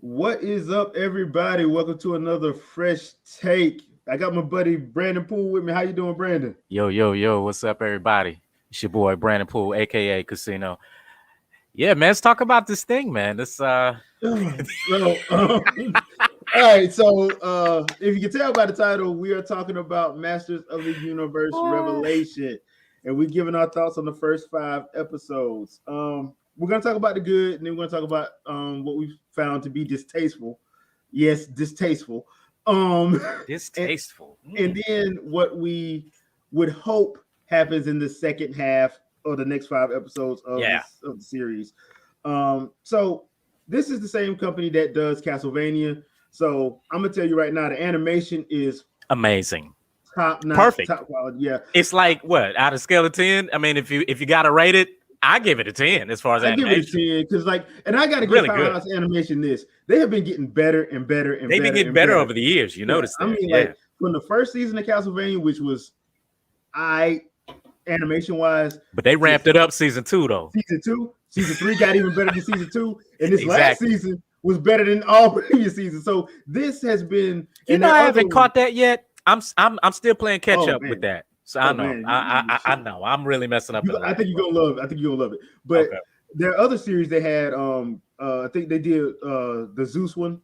What is up, everybody? Welcome to another fresh take. I got my buddy Brandon Poole with me. How you doing, Brandon? Yo, what's up, everybody? It's your boy Brandon Poole, aka Casino. Yeah, man, let's talk about this thing, man. This So, all right. So, if you can tell by the title, we are talking about Masters of the Universe Revelation, and we're giving our thoughts on the first 5 episodes. We're gonna talk about the good, and then we're gonna talk about what we found to be distasteful. Yes, distasteful. And, distasteful. and then what we would hope happens in the second half of the next 5 episodes of, of the series. So this is the same company that does Castlevania. So I'm gonna tell you right now, the animation is Amazing. top notch, Perfect. top quality. Yeah, It's like what, out of scale of 10? I mean, if you gotta rate it, I give it a 10 as far as I give animation. it a 10 because, like, and I got to give Really Powerhouse Animation this. They have been getting better and better and They've better. been getting better over the years. You notice that. I mean, like from the first season of Castlevania, which was animation wise, but they ramped it up season 2 though. Season 3 got even better than season 2, and this last season was better than all previous seasons. So this has been. I haven't caught that yet. I'm still playing catch up with that. So I know. Man, I know. I'm really messing up. I think you're gonna love it. I think you're gonna love it. But there are other series they had. I think they did the Zeus one.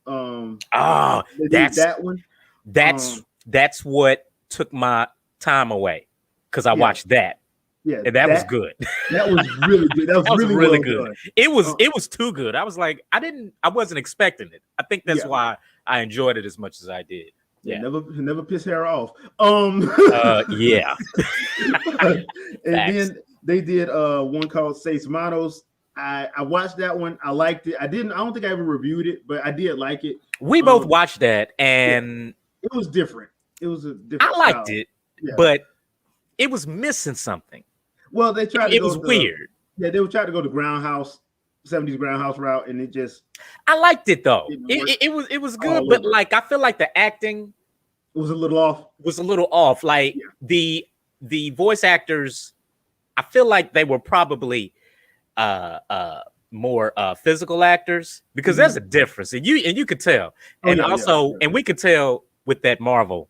That's that one. That's what took my time away because I watched that. Yeah, and that was good. That was really good. That was really well good. Done. It was too good. I was like, I wasn't expecting it. I think that's why I enjoyed it as much as I did. Yeah, never piss her off. Yeah. And then they did one called Seis Manos. I watched that one. I liked it. I don't think I ever reviewed it, but I did like it. We both watched that, and it was different. It was a different. I liked it, but it was missing something. Well, they tried. It was weird. Yeah, they were trying to go the Groundhouse 70s Groundhouse route, and it just. I liked it though. It was good, but like I feel like the acting was a little off. Like the voice actors, I feel like they were probably more physical actors because there's a difference, and you could tell, and and we could tell with that Marvel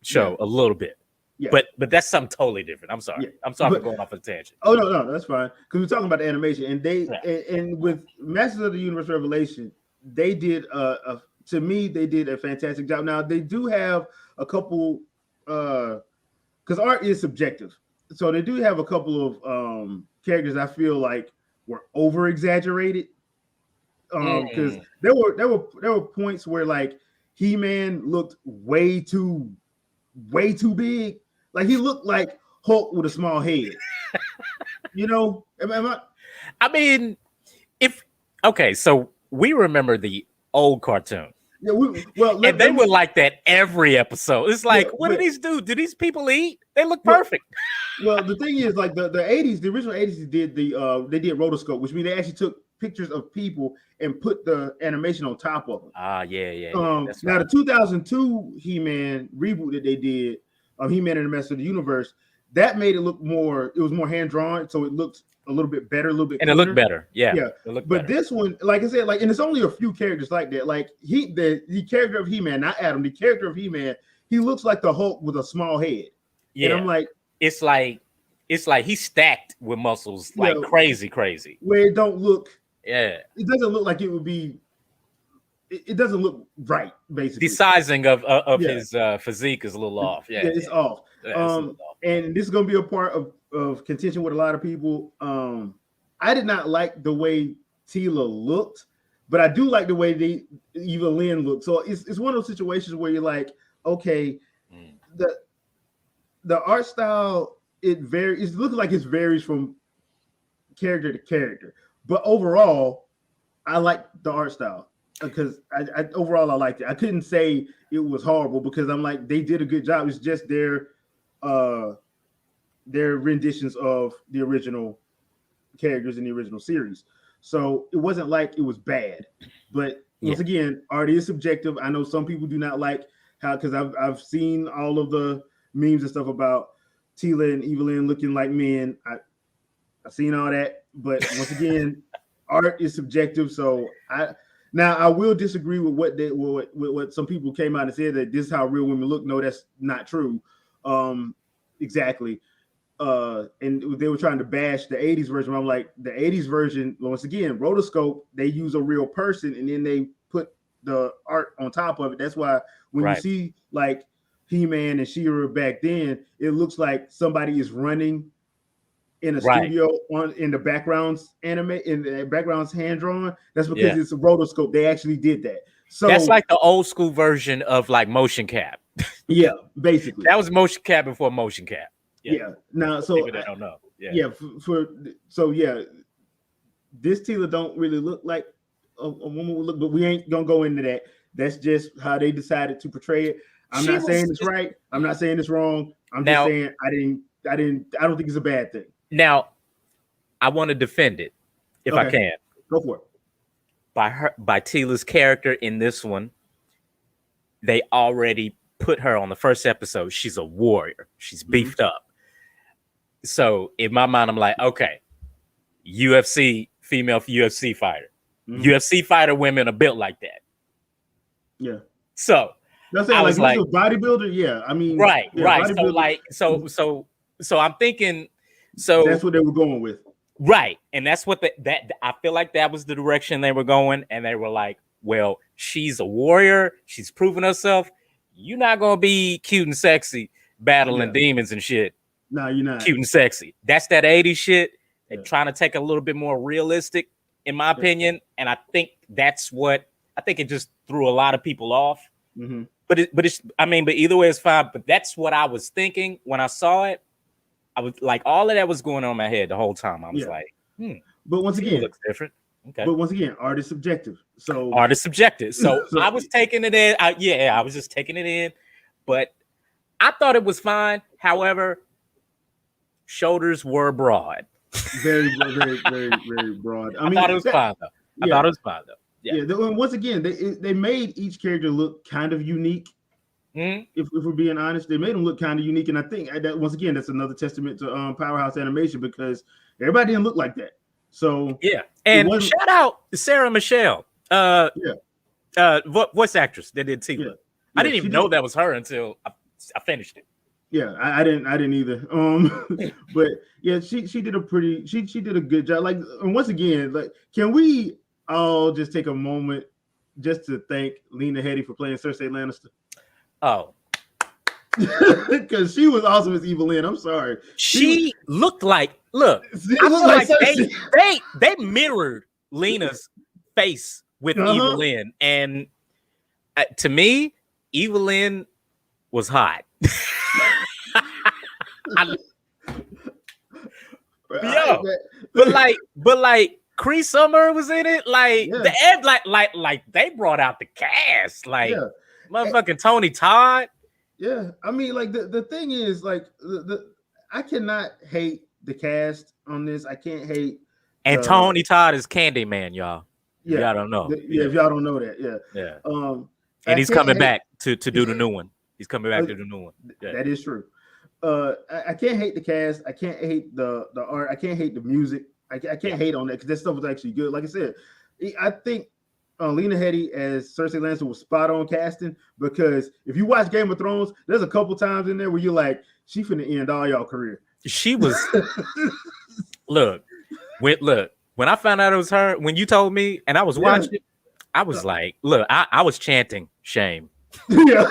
show a little bit. Yeah. But that's something totally different. I'm sorry. I'm sorry for going off a tangent. Oh no, that's fine. Because we're talking about the animation, and and with Masters of the Universe Revelation, they did to me they did a fantastic job. Now they do have a couple because art is subjective, so they do have a couple of characters I feel like were over exaggerated. Because there were points where like He-Man looked way too big. Like he looked like Hulk with a small head. I mean, so we remember the old cartoon. Yeah, and they were like that every episode. It's like, what do these do? Do these people eat? They look perfect. Well, the thing is, like the 80s, the original 80s did they did rotoscope, which means they actually took pictures of people and put the animation on top of them. Yeah. Now the 2002 He-Man reboot that they did, He-Man and the Master of the Universe, that made it look more. It was more hand drawn, so it looked a little bit better, a little bit. And it looked better, yeah. But better. This one, like I said, and it's only a few characters like that. Like the character of He-Man, not Adam, the character of He-Man, he looks like the Hulk with a small head. Yeah, and I'm like, it's like he's stacked with muscles, like crazy. Where it don't look. Yeah, it doesn't look like it would be. It doesn't look right, basically. The sizing of his physique is a little off. Yeah, it's off. And this is going to be a part of contention with a lot of people. I did not like the way Tila looked, but I do like the way Eva Lynn looked. So it's one of those situations where you're like, okay, the art style it looks like it varies from character to character, but overall, I like the art style. Because overall I liked it. I couldn't say it was horrible because I'm like they did a good job. It's just their renditions of the original characters in the original series. So it wasn't like it was bad. But once again, art is subjective. I know some people do not like how because I've seen all of the memes and stuff about Tila and Evelyn looking like men. I've seen all that, but once again, art is subjective. So Now, I will disagree with what some people came out and said that this is how real women look. No, that's not true. Exactly. And they were trying to bash the 80s version. I'm like, the 80s version, once again, rotoscope, they use a real person and then they put the art on top of it. That's why when you see like He-Man and She-Ra back then, it looks like somebody is running in a studio in the backgrounds in the backgrounds hand drawn. That's because it's a rotoscope. They actually did that. So that's like the old school version of like motion cap. Yeah, basically. That was motion cap before motion cap. Yeah. Now, so I don't know. Yeah. This Teela don't really look like a woman would look, but we ain't gonna go into that. That's just how they decided to portray it. I'm not saying it's right. I'm not saying it's wrong. I'm just saying I don't think it's a bad thing. Now, I want to defend it if I can. Go for it. By Teela's character in this one, they already put her on the first episode. She's a warrior. She's beefed up. So in my mind, I'm like, okay, female UFC fighter. UFC fighter women are built like that. Yeah. So I was like, a bodybuilder. Yeah, I mean, right. So I'm thinking. So that's what they were going with. Right. And that's what that I feel like that was the direction they were going. And they were like, well, she's a warrior. She's proven herself. You're not going to be cute and sexy battling demons and shit. No, you're not. Cute and sexy. That's that 80s shit. They're trying to take a little bit more realistic, in my opinion. And I think it just threw a lot of people off. Mm-hmm. But either way, it's fine. But that's what I was thinking when I saw it. I was like, all of that was going on in my head the whole time. I was like, but once again, it looks different. Okay. But once again, art is subjective. So I was taking it in. I was just taking it in. But I thought it was fine. However, shoulders were broad. Very, very, very, very broad. I thought it was fine though. Yeah. Once again, they made each character look kind of unique. If we're being honest, they made them look kind of unique, and I think that once again, that's another testament to Powerhouse Animation because everybody didn't look like that. So and shout out Sarah Michelle, voice actress that did Teela. I didn't even know that was her until I finished it. Yeah, I didn't either. But yeah, she did she did a good job. Like, and once again, like, can we all just take a moment just to thank Lena Headey for playing Cersei Lannister? Oh, because she was awesome as Evil Lynn. I'm sorry. She looked like. Look, I feel like they mirrored Lena's face with Evil Lynn, and to me, Evil Lynn was hot. But like Cree Summer was in it. Like they brought out the cast. Like motherfucking Tony Todd. Yeah, I mean, like the thing is, like I cannot hate the cast on this. I can't hate. And Tony Todd is Candyman, y'all. Yeah, y'all don't know. If y'all don't know that, and he's coming back to do the new one. He's coming back to the new one. Yeah. That is true. I can't hate the cast. I can't hate the art. I can't hate the music. I can't hate on that because that stuff was actually good. Like I said, I think Lena Headey as Cersei Lannister was spot on casting because if you watch Game of Thrones, there's a couple times in there where you're like, she finna end all y'all career. She was. Look, when I found out it was her, when you told me and I was watching, I was like, look, I was chanting shame. Yeah,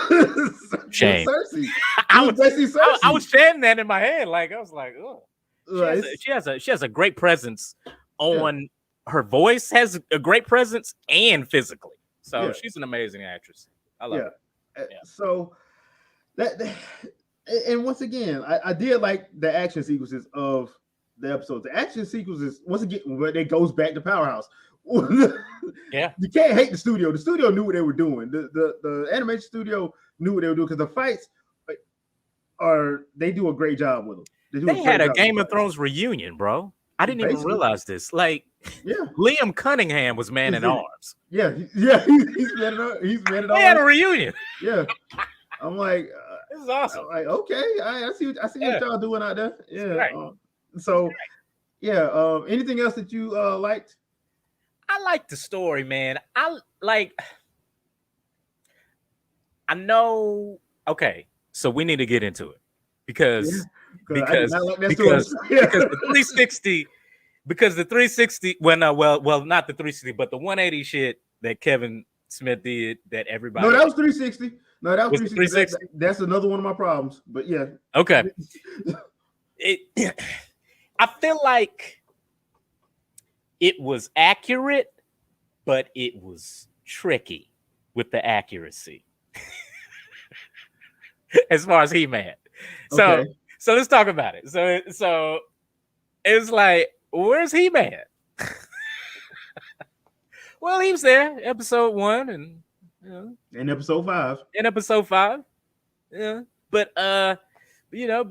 shame. Cersei. I was chanting that in my head, like I was like, oh, she has a great presence on. Her voice has a great presence and physically, so she's an amazing actress. I love it. So that, and once again, I did like the action sequences of the episodes. The action sequences, once again, where it goes back to Powerhouse. You can't hate the studio. The studio knew what they were doing. The animation studio knew what they were doing because the fights they do a great job with them. They had a Game of Thrones reunion, bro. I didn't even realize this. Like, Liam Cunningham was man in arms. Yeah, he's man in arms. They had a reunion. Yeah, I'm like, this is awesome. I'm like, okay, I see what y'all doing out there. Yeah. Right. Anything else that you liked? like the story, man. I know. Okay, so we need to get into it because the 360 because the 360 well not the 360 but the 180 shit that Kevin Smith did that everybody. No, that was 360. No, that was 360. That's another one of my problems. But yeah. Okay. I feel like it was accurate, but it was tricky with the accuracy. As far as He-Man. So let's talk about it. So it's like, where's He-Man? Well, he was there, episode 1 and in episode 5. Yeah. But but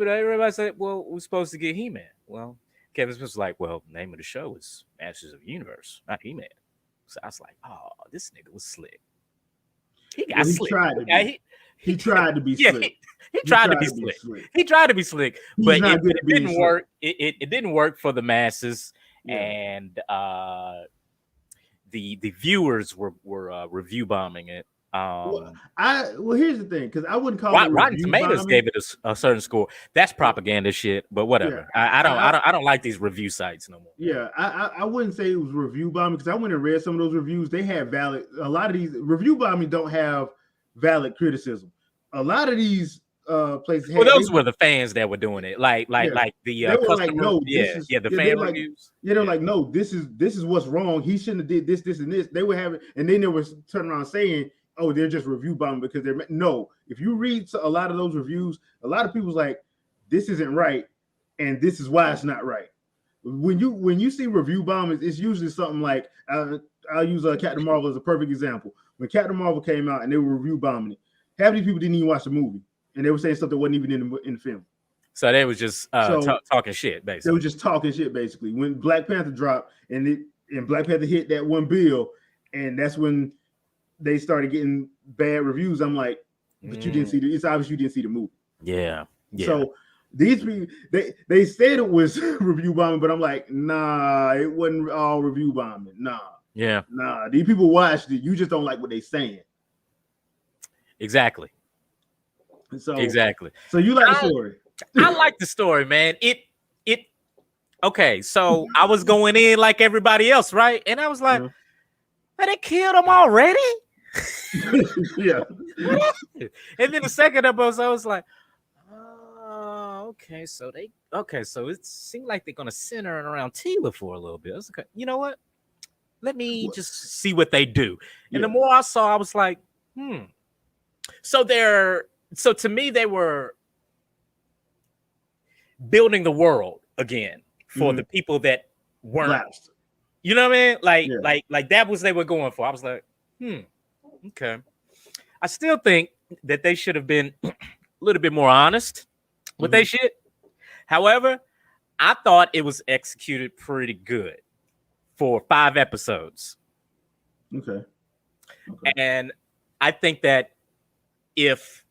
everybody said, well, we're supposed to get He-Man. Well, Kevin Smith was like, well, the name of the show is Masters of the Universe, not He-Man. So I was like, oh, this nigga was slick. He got slick. He tried to be slick. He tried to be slick. He tried to be slick, but it didn't work. It didn't work for the masses, and the viewers were review bombing it. Well, here's the thing, because I wouldn't call it Rotten Tomatoes gave it a certain score. That's propaganda shit, but whatever. Yeah. I don't like these review sites no more. Yeah, I wouldn't say it was review bombing because I went and read some of those reviews. They had valid. A lot of these review bombing don't have valid criticism. A lot of these places. Well, those were the fans that were doing it. Like the customer. Like, no, the fan reviews. They're like, no, this is what's wrong. He shouldn't have did this, and this. They were having, and then they were turning around saying, oh, they're just review bombing because they're no. If you read a lot of those reviews, a lot of people's like, this isn't right, and this is why it's not right. When you see review bombing, it's usually something like I'll use Captain Marvel as a perfect example. When Captain Marvel came out and they were review bombing it, half these people didn't even watch the movie, and they were saying stuff that wasn't even in the film. So they was just talking shit, basically. They were just talking shit, basically. When Black Panther dropped and Black Panther hit that $1 billion, and that's when they started getting bad reviews. I'm like, but you didn't see it's obvious you didn't see the movie. Yeah. So these people, they said it was review bombing, but I'm like, nah, it wasn't all review bombing. Nah. These people watched it. You just don't like what they saying. Exactly. So you like the story? I like the story, man. Okay. So I was going in like everybody else, right? And I was like, they killed him already. Yeah. And then the second episode, I was like, oh, okay. So it seemed like they're gonna center it around Tila for a little bit. I was like, you know what? Let me just see what they do. And the more I saw, I was like, So to me, they were building the world again for the people that weren't. Lapsed. You know what I mean? Like that was they were going for. I was like, okay. I still think that they should have been a little bit more honest with their shit. However, I thought it was executed pretty good for 5 episodes. Okay. And I think that if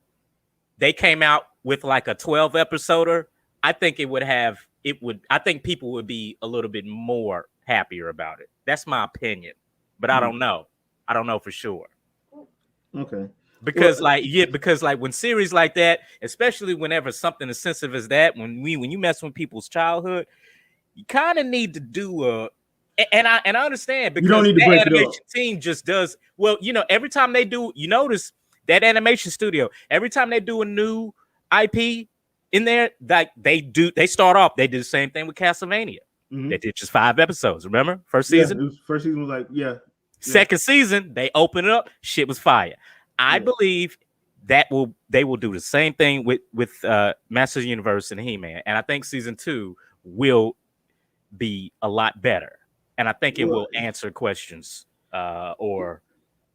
they came out with like a 12 episoder, I think I think people would be a little bit more happier about it. That's my opinion, but I don't know. I don't know for sure. Okay. Because when series like that, especially whenever something as sensitive as that, when you mess with people's childhood, you kind of need to do and I understand because you don't need to break animation it up. Team just does well. Every time they do, you notice that animation studio, every time they do a new IP in there, like they start off, they did the same thing with Castlevania. They did just 5 episodes. Remember first season? First season was like Second season, they open it up. Shit was fire. I believe that they will do the same thing with Masters of the Universe and He-Man, and I think season 2 will be a lot better. And I think it will answer questions or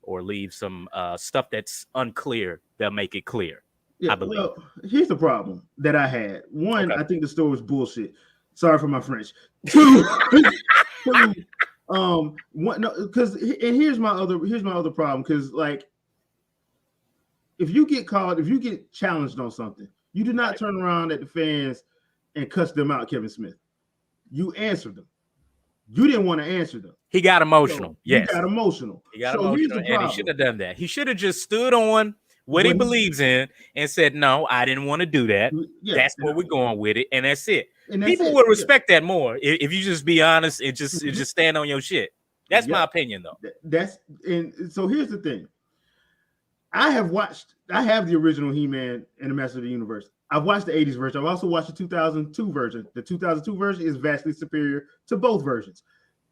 leave some stuff that's unclear. They'll make it clear. Yeah, I believe. Well, here's the problem that I had. One, I think the story was bullshit. Sorry for my French. 2, here's my other problem. Because like, if you get challenged on something, you do not turn around at the fans and cuss them out, Kevin Smith. You answer them. You didn't want to answer them. He got emotional. So yes. He got emotional. He got emotional, and he shouldn't have done that. He should have just stood on what he believes in and said, no, I didn't want to do that. Yeah, that's where we're going with it, and that's it. People would respect that more if you just be honest and just stand on your shit. That's my opinion, though. And so here's the thing. I have the original He-Man and the Master of the Universe. I've watched the 80s version. I've also watched the 2002 version. The 2002 version is vastly superior to both versions.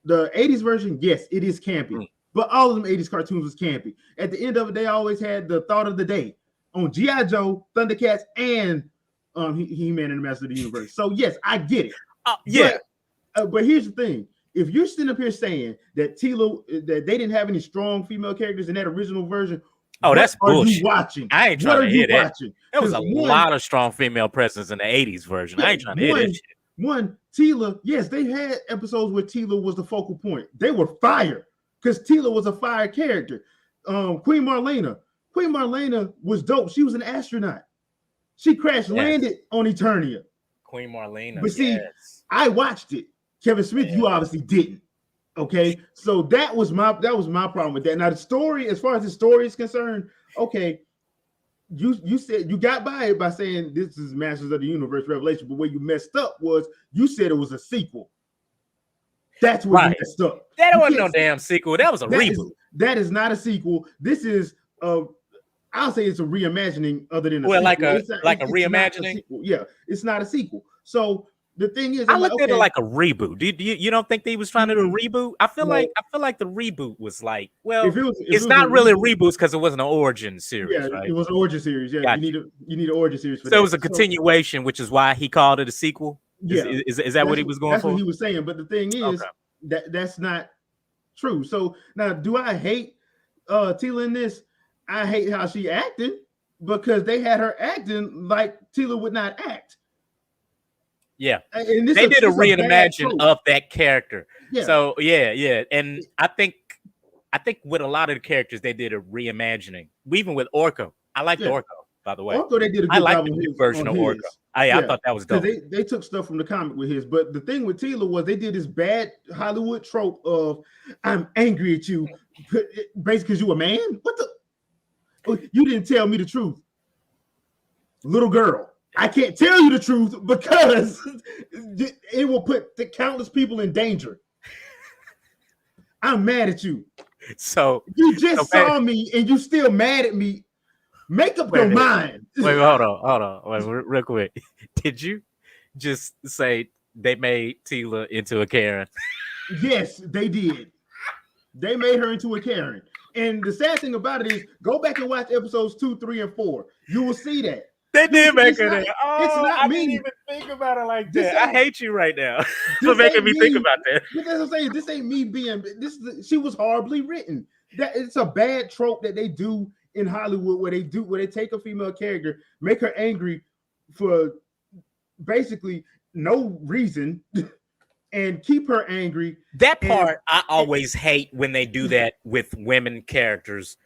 The 80s version, yes, it is campy. But all of them 80s cartoons was campy. At the end of it, they always had the thought of the day on G.I. Joe, Thundercats, and He-Man and the Master of the Universe. So, yes, I get it. But here's the thing. If you're sitting up here saying that that they didn't have any strong female characters in that original version, that's bullshit. Are you watching? I ain't trying to hear that. Watching? There was a lot of strong female presence in the 80s version. I ain't trying to hear that shit. Tila, yes, they had episodes where Tila was the focal point. They were fire because Tila was a fire character. Queen Marlena was dope. She was an astronaut. She crash landed on Eternia. Queen Marlena. But see, I watched it. Kevin Smith, you obviously didn't. Okay, so that was my problem with that. Now the story, as far as the story is concerned, okay, you said you got by it by saying this is Masters of the Universe Revelation, but where you messed up was you said it was a sequel. That's where you messed up. That wasn't no damn sequel. That was a reboot. That is not a sequel. This is I'll say it's a reimagining other than like a reimagining. Yeah, it's not a sequel. So the thing is, I looked at it like a reboot. You don't think they was trying to do a reboot? I feel like the reboot was like, well, it's not really reboots because it wasn't an origin series. Yeah, right? It was an origin series. Yeah, gotcha. you need an origin series for that. So it was a continuation, which is why he called it a sequel. Yeah, is that what he was going for? That's what he was saying. But the thing is, that's not true. So now, do I hate Tila in this? I hate how she acted because they had her acting like Tila would not act. Yeah, and they did a reimagining of that character. Yeah. So yeah, and I think with a lot of the characters they did a reimagining. Even with Orko, I liked Orko, by the way. Orko, they did a good job. I like the new version of Orko. I thought that was dope. They took stuff from the comic with his, but the thing with Tila was they did this bad Hollywood trope of I'm angry at you, basically because you a man. What the? You didn't tell me the truth, little girl. I can't tell you the truth because it will put the countless people in danger. I'm mad at you. So you just saw me and you still mad at me. Make up your mind. Wait, hold on. Wait, real quick. Did you just say they made Tila into a Karen? Yes, they did. They made her into a Karen. And the sad thing about it is, go back and watch episodes 2, 3, and 4. You will see that. They did make her there. Oh, it's not I me. didn't even think about it like that. I hate you right now for making me think about that. That's what I'm saying. This ain't me being. She was horribly written. That it's a bad trope that they do in Hollywood, where they take a female character, make her angry for basically no reason, and keep her angry. That part I always hate when they do that with women characters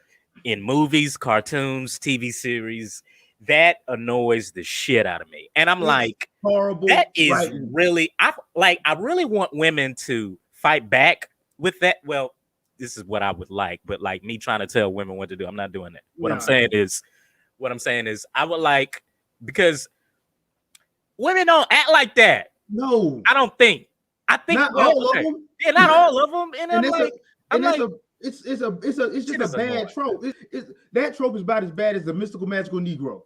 in movies, cartoons, TV series. That annoys the shit out of me. And I'm like, horrible. That is really, I really want women to fight back with that. Well, this is what I would like, but like me trying to tell women what to do, I'm not doing that. What I'm saying is I would like, because women don't act like that. No, I don't think. I think not all of them. Yeah, not all of them. And it's just a bad trope. That trope is about as bad as the mystical magical Negro.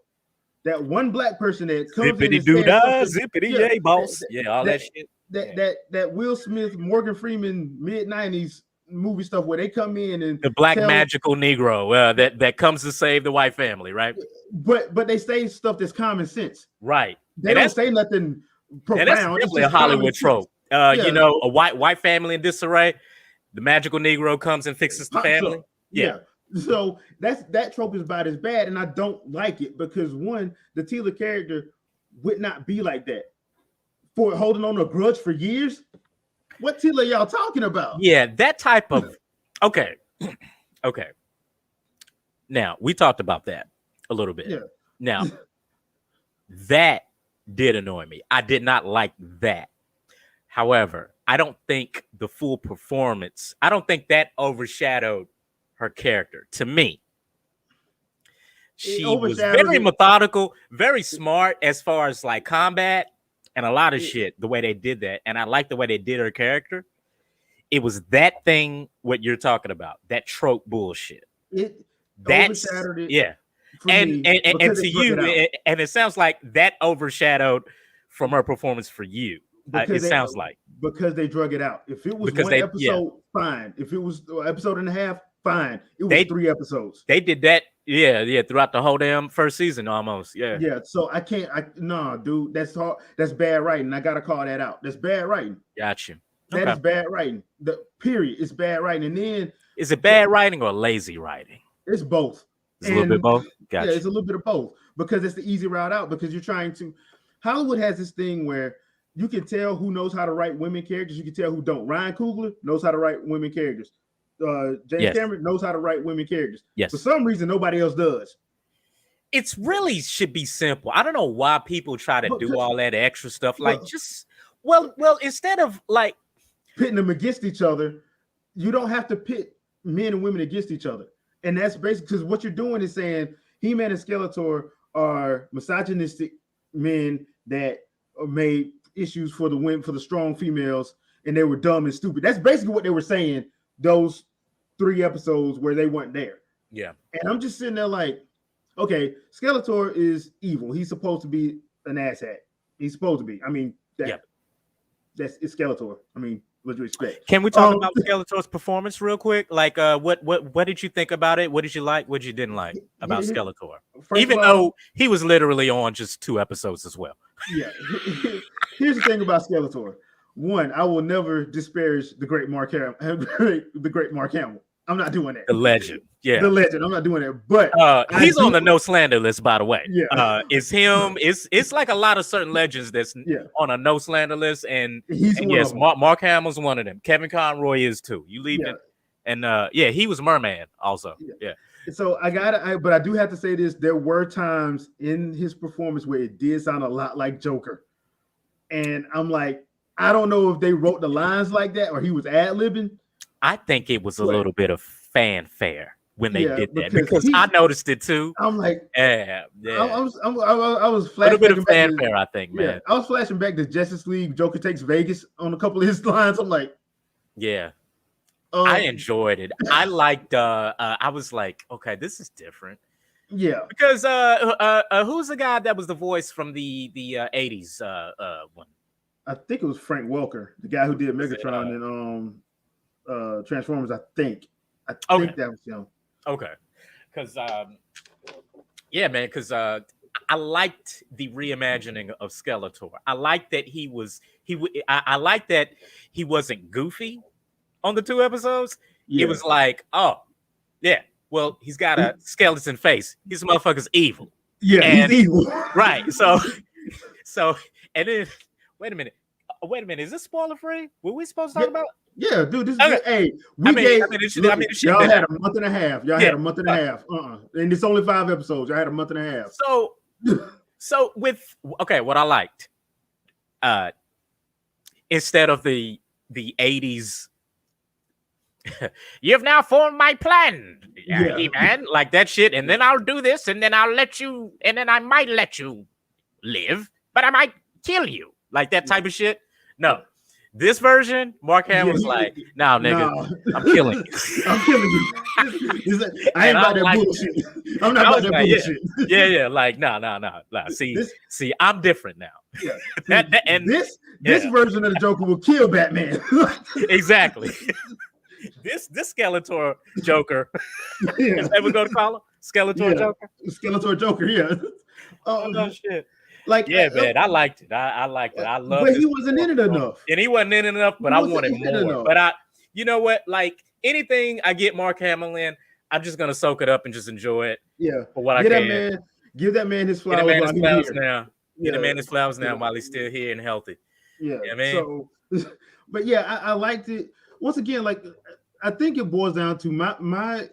That one black person that comes zippity in doo dah, zippity yay, boss. All that shit. That Will Smith, Morgan Freeman mid-90s movie stuff where they come in and the black magical Negro that comes to save the white family, right? But they say stuff that's common sense, right? They don't say nothing profound. That's definitely a Hollywood trope. You know, a white family in disarray. The magical Negro comes and fixes the family. Yeah. So that trope is about as bad, and I don't like it because one, the Tila character would not be like that. For holding on a grudge for years. What Tila y'all talking about? Yeah, that type of okay. Now we talked about that a little bit. Yeah. Now that did annoy me. I did not like that. However, I don't think the full performance, I don't think that overshadowed her character. To me, she was very methodical, very smart as far as like combat and a lot of shit, the way they did that. And I like the way they did her character. It was that thing, what you're talking about, that trope bullshit. That's overshadowed it. Yeah. And to you, and it sounds like that overshadowed from her performance for you. It sounds like because they drug it out. If it was one episode, fine. If it was an episode and a half, fine. It was 3 episodes. They did that, throughout the whole damn first season almost. Yeah. So I can't. No, dude, that's hard. That's bad writing. I gotta call that out. That's bad writing. Gotcha. That is bad writing. The period is bad writing. And then is it bad writing or lazy writing? It's both. It's a little bit both. Gotcha. Yeah, it's a little bit of both because it's the easy route out. Because you're trying to. Hollywood has this thing where you can tell who knows how to write women characters. You can tell who don't. Ryan Coogler knows how to write women characters. James Cameron knows how to write women characters. Yes. For some reason, nobody else does. It's really should be simple. I don't know why people try to do all that extra stuff. Like just well, instead of like pitting them against each other, you don't have to pit men and women against each other. And that's basically because what you're doing is saying He-Man and Skeletor are misogynistic men that made issues for the women, for the strong females, and they were dumb and stupid. That's basically what they were saying those 3 episodes where they weren't there. Yeah. And I'm just sitting there like, okay, Skeletor is evil. He's supposed to be an asshat. He's supposed to be. I mean, it's Skeletor. I mean, what do you expect? Can we talk about Skeletor's performance real quick? Like, what did you think about it? What did you like? What you didn't like about Skeletor? Even though he was literally on just 2 episodes as well. Yeah. Here's the thing about Skeletor. One, I will never disparage the great Mark Hamill. I'm not doing that. The legend. Yeah. The legend. I'm not doing that. But he's on the no slander list, by the way. Yeah. It's him. It's like a lot of certain legends that's on a no slander list. And yes, Mark Hamill's one of them. Kevin Conroy is too. You leave it. And he was Merman also. Yeah. So but I do have to say this. There were times in his performance where it did sound a lot like Joker. And I'm like, I don't know if they wrote the lines like that or he was ad-libbing. I think it was a little bit of fanfare when they did that because I noticed it too. I'm like, yeah. I was flashing a little bit of fanfare, I think, man. I was flashing back to Justice League. Joker Takes Vegas on a couple of his lines. I'm like, I enjoyed it. I liked. I was like, okay, this is different. Yeah, because who's the guy that was the voice from the 80s one? I think it was Frank Welker, the guy who did Megatron and Transformers. I think that was him. Okay, because man, because I liked the reimagining of Skeletor. I liked that I liked that he wasn't goofy on the 2 episodes. It was like, well, he's got a skeleton face. This motherfucker's evil. Yeah, he's evil. Right. So and then wait a minute. Is this spoiler free? Were we supposed to talk about? Yeah, dude. This is good. Hey, y'all had a month and a half. Had a month and a half. And it's only 5 episodes. Y'all had a month and a half. So what I liked, instead of the 80s, you've now formed my plan, man, like that shit, and then I'll do this, and then I'll let you, and then I might let you live, but I might kill you, like that type of shit. No, this version, Mark Hamill was like, "No, nigga, I'm killing you. I'm killing you. I ain't about that bullshit. I'm not about that bullshit." Yeah. Like, no. See, I'm different now. Yeah. This version of the Joker will kill Batman. Exactly. This Skeletor Joker. Is that what we're gonna call him? Skeletor Joker? Skeletor Joker, yeah. Oh shit. Like, man, I liked it. I liked it. I loved it. But he wasn't in it enough. And he wasn't in it enough, but I wanted more. But you know what? Like anything I get Mark Hamill in, I'm just gonna soak it up and just enjoy it. Yeah. For what I can. Give that man his flowers. Give the man his flowers now while he's still here and healthy. Yeah. Man. So, but yeah, I liked it. Once again, like I think it boils down to my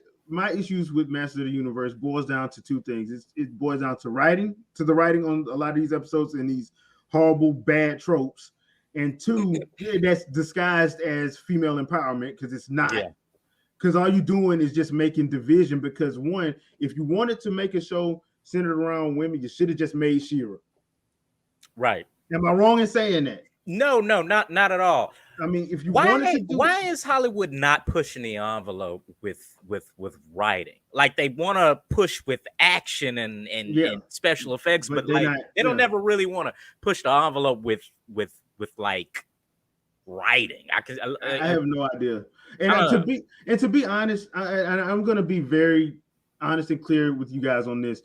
issues with Master of the Universe boils down to 2 things. It boils down to the writing on a lot of these episodes and these horrible, bad tropes. and 2, that's disguised as female empowerment because it's not. Because all you're doing is just making division. Because 1, if you wanted to make a show centered around women, you should have just made She-Ra. Right. Am I wrong in saying that? No, not at all. I mean, if you wanted to do why is Hollywood not pushing the envelope with writing? Like they want to push with action and special effects, but like they don't never really want to push the envelope with like writing. I have no idea. And to be honest, I'm going to be very honest and clear with you guys on this.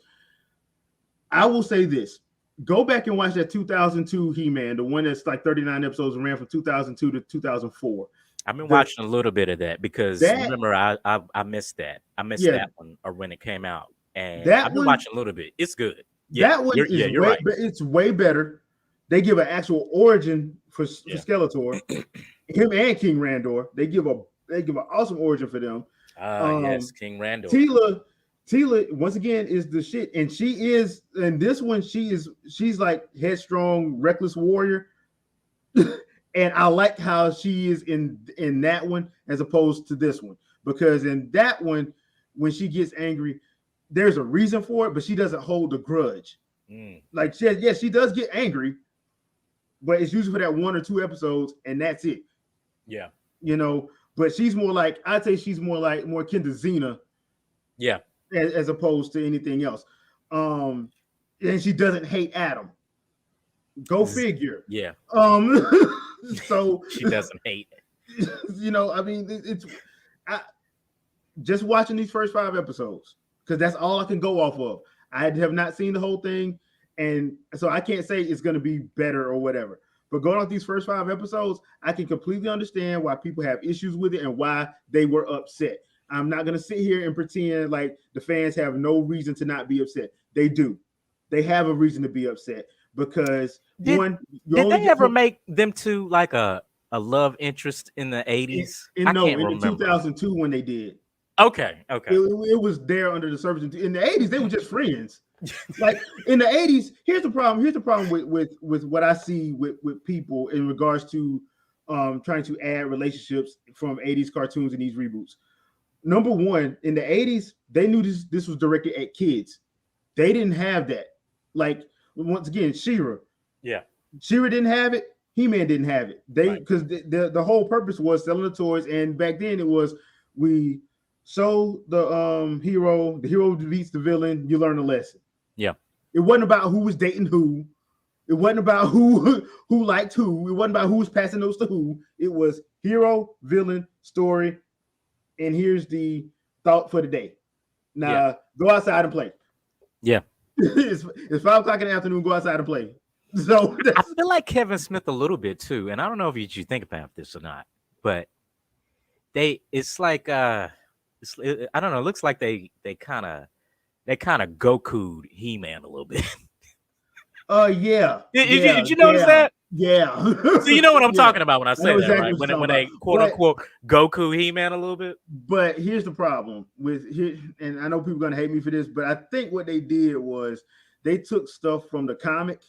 I will say this. Go back and watch that 2002 He-Man, the one that's like 39 episodes and ran from 2002 to 2004. I've been watching a little bit of that because remember I missed that. I missed that one or when it came out, and I've been watching a little bit. It's good. That one you're right. It's way better. They give an actual origin for Skeletor, him and King Randor. They give an awesome origin for them. Yes, King Randor. Tila, once again, is the shit, and she is in this one. She's like headstrong, reckless warrior, and I like how she is in that one as opposed to this one, because in that one, when she gets angry, there's a reason for it, but she doesn't hold a grudge. Like she does get angry, but it's usually for that 1 or 2 episodes, and that's it. Yeah, but she's more like I'd say she's more akin to Xena. Yeah. As opposed to anything else. And she doesn't hate Adam. Go figure. Yeah. So she doesn't hate it. I mean, just watching these first 5 episodes, because that's all I can go off of. I have not seen the whole thing, and so I can't say it's going to be better or whatever. But going off these first 5 episodes, I can completely understand why people have issues with it and why they were upset. I'm not going to sit here and pretend like the fans have no reason to not be upset. They do. They have a reason to be upset because did they ever make them two like a love interest in the 80s? No, in the 2002 when they did. Okay. It was there under the surface. In the 80s, they were just friends. Like in the 80s, here's the problem. Here's the problem with what I see with people in regards to trying to add relationships from 80s cartoons and these reboots. Number one, in the 80s, they knew this was directed at kids. They didn't have that. Like, once again, She-Ra. Yeah. She-Ra didn't have it. He-Man didn't have it. Because the whole purpose was selling the toys. And back then it was, we show the hero defeats the villain, you learn a lesson. Yeah. It wasn't about who was dating who. It wasn't about who liked who. It wasn't about who was passing those to who. It was hero, villain, story, and here's the thought for the day. Now, go outside and play. Yeah. It's 5:00 in the afternoon, go outside and play. So I feel like Kevin Smith a little bit too, and I don't know if you think about this or not, but it's like I don't know, it looks like they kind of Goku'd He-Man a little bit. Yeah. Did you notice that? Yeah. So you know what I'm talking about when I say that, right? When they quote unquote Goku He-Man a little bit. But here's the problem and I know people are gonna hate me for this, but I think what they did was they took stuff from the comic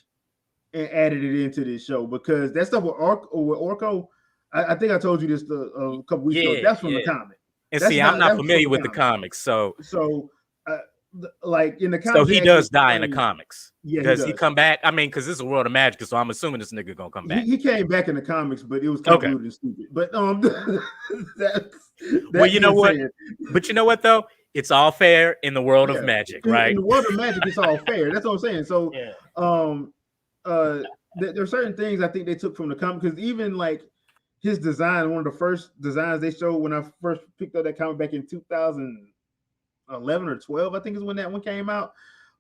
and added it into this show, because that stuff with Orko, I think I told you this a couple weeks ago. That's from the comic. And see, I'm not familiar with the comics, so like in the comics, so he does die in the comics. Yeah, does he come back? I mean, because this is a world of magic, so I'm assuming this nigga gonna come back. He came back in the comics, but it was kind of weird and stupid. But well, you know what? But you know what though? It's all fair in the world of magic, right? In the world of magic, it's all fair. That's what I'm saying. So, there are certain things I think they took from the comic, because even like his design, one of the first designs they showed when I first picked up that comic back in 2011 or 12, I think is when that one came out.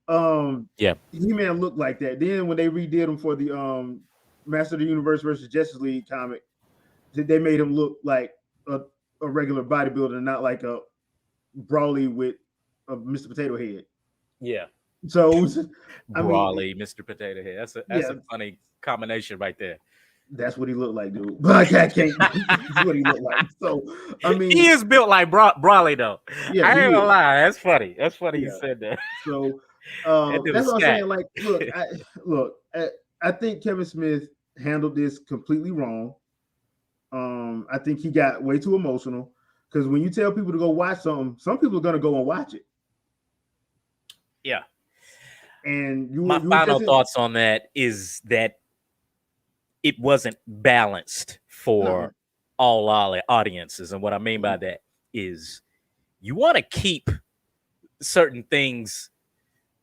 He-Man looked like that. Then when they redid him for the Master of the Universe versus Justice League comic, they made him look like a regular bodybuilder, not like a Brawly with a Mr. Potato Head. Yeah. So Brawly, Mr. Potato Head. That's a funny combination right there. That's what he looked like, dude. But I can't. That's what he looked like. So I mean, he is built like Brawly though. Yeah, I ain't gonna lie. That's funny. That's funny you said that. So that's what I'm saying. Like, look, I think Kevin Smith handled this completely wrong. I think he got way too emotional because when you tell people to go watch something, some people are going to go and watch it. Yeah. And my final thoughts on that is that it wasn't balanced for all audiences. And what I mean by that is you want to keep certain things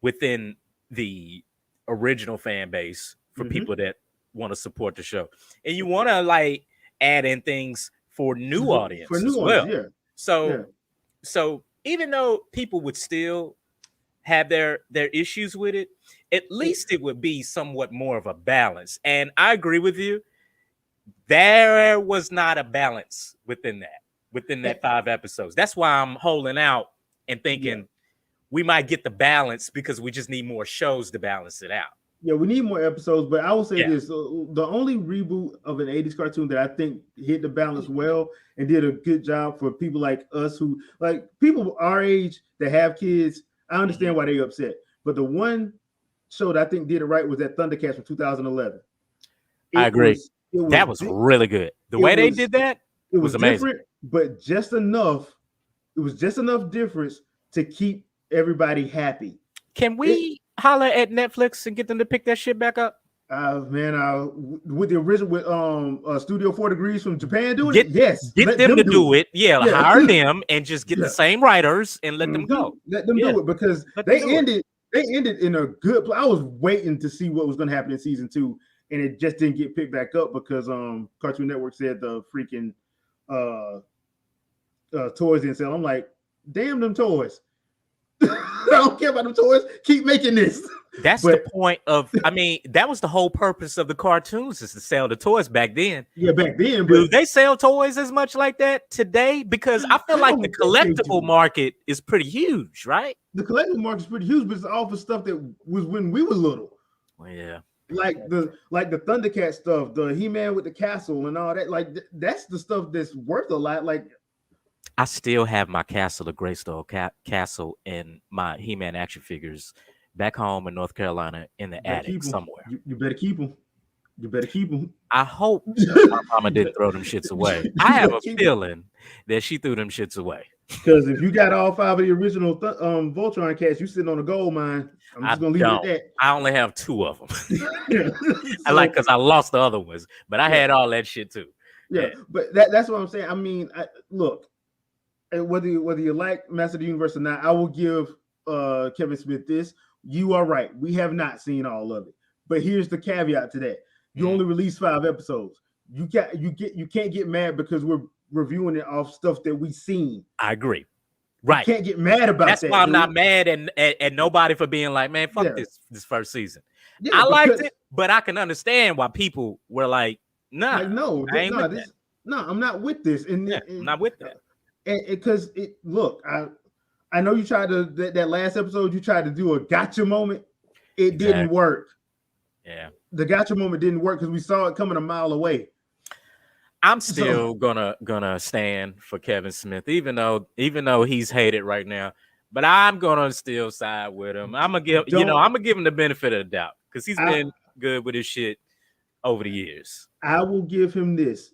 within the original fan base for people that want to support the show. And you want to like add in things for new audiences as well. Yeah. So even though people would still have their issues with it, at least it would be somewhat more of a balance. And I agree with you. There was not a balance within that 5 episodes. That's why I'm holding out and thinking we might get the balance because we just need more shows to balance it out. Yeah, we need more episodes, but I will say this. The only reboot of an 80s cartoon that I think hit the balance well and did a good job for people like us who, like people our age that have kids, I understand why they're upset. But the one show that I think did it right was that Thundercats from 2011. I agree. That was really good. The way they did that, it was amazing. Different, but just enough. It was just enough difference to keep everybody happy. Can we holler at Netflix and get them to pick that shit back up? With the original with Studio 4 Degrees from Japan doing it, yes. Get them to do it. Yeah, hire them and just get the same writers and let them go. Let them do it because they ended in a good place. I was waiting to see what was going to happen in season 2, and it just didn't get picked back up because Cartoon Network said the freaking toys didn't sell. I'm like, damn them toys. I don't care about them toys. Keep making this. That's the point of, I mean, that was the whole purpose of the cartoons, is to sell the toys back then. Yeah, back then. Do they sell toys as much like that today? Because I feel like the collectible market is pretty huge, right? The collectible market is pretty huge, but it's all for stuff that was when we were little. Well, yeah. Like the Thundercat stuff, the He-Man with the castle and all that. Like that's the stuff that's worth a lot. Like I still have my Castle of Greystone castle and my He-Man action figures back home in North Carolina in the attic somewhere. You better keep them. You better keep them. I hope my mama didn't throw them shits away. I have a feeling that she threw them shits away. Because if you got all 5 of the original Voltron cats, you sitting on a gold mine. I'm just gonna leave it at that. I only have 2 of them. Because I lost the other ones, but I had all that shit too. Yeah, but that's what I'm saying. I mean, look, whether you like Master of the Universe or not, I will give Kevin Smith this. You are right. We have not seen all of it. But here's the caveat to that. You only release 5 episodes. You can't get mad because we're reviewing it off stuff that we've seen. I agree. Right. You can't get mad about that. That's why I'm not mad at nobody for being like, man, fuck this first season. Yeah, I liked it, but I can understand why people were like, nah. Like, no, I'm not with this. And I'm not with that. Because look, I know you tried to that last episode. You tried to do a gotcha moment. It didn't work. Yeah, the gotcha moment didn't work because we saw it coming a mile away. I'm still gonna stand for Kevin Smith, even though he's hated right now. But I'm gonna still side with him. I'm gonna give him the benefit of the doubt because he's been good with his shit over the years. I will give him this.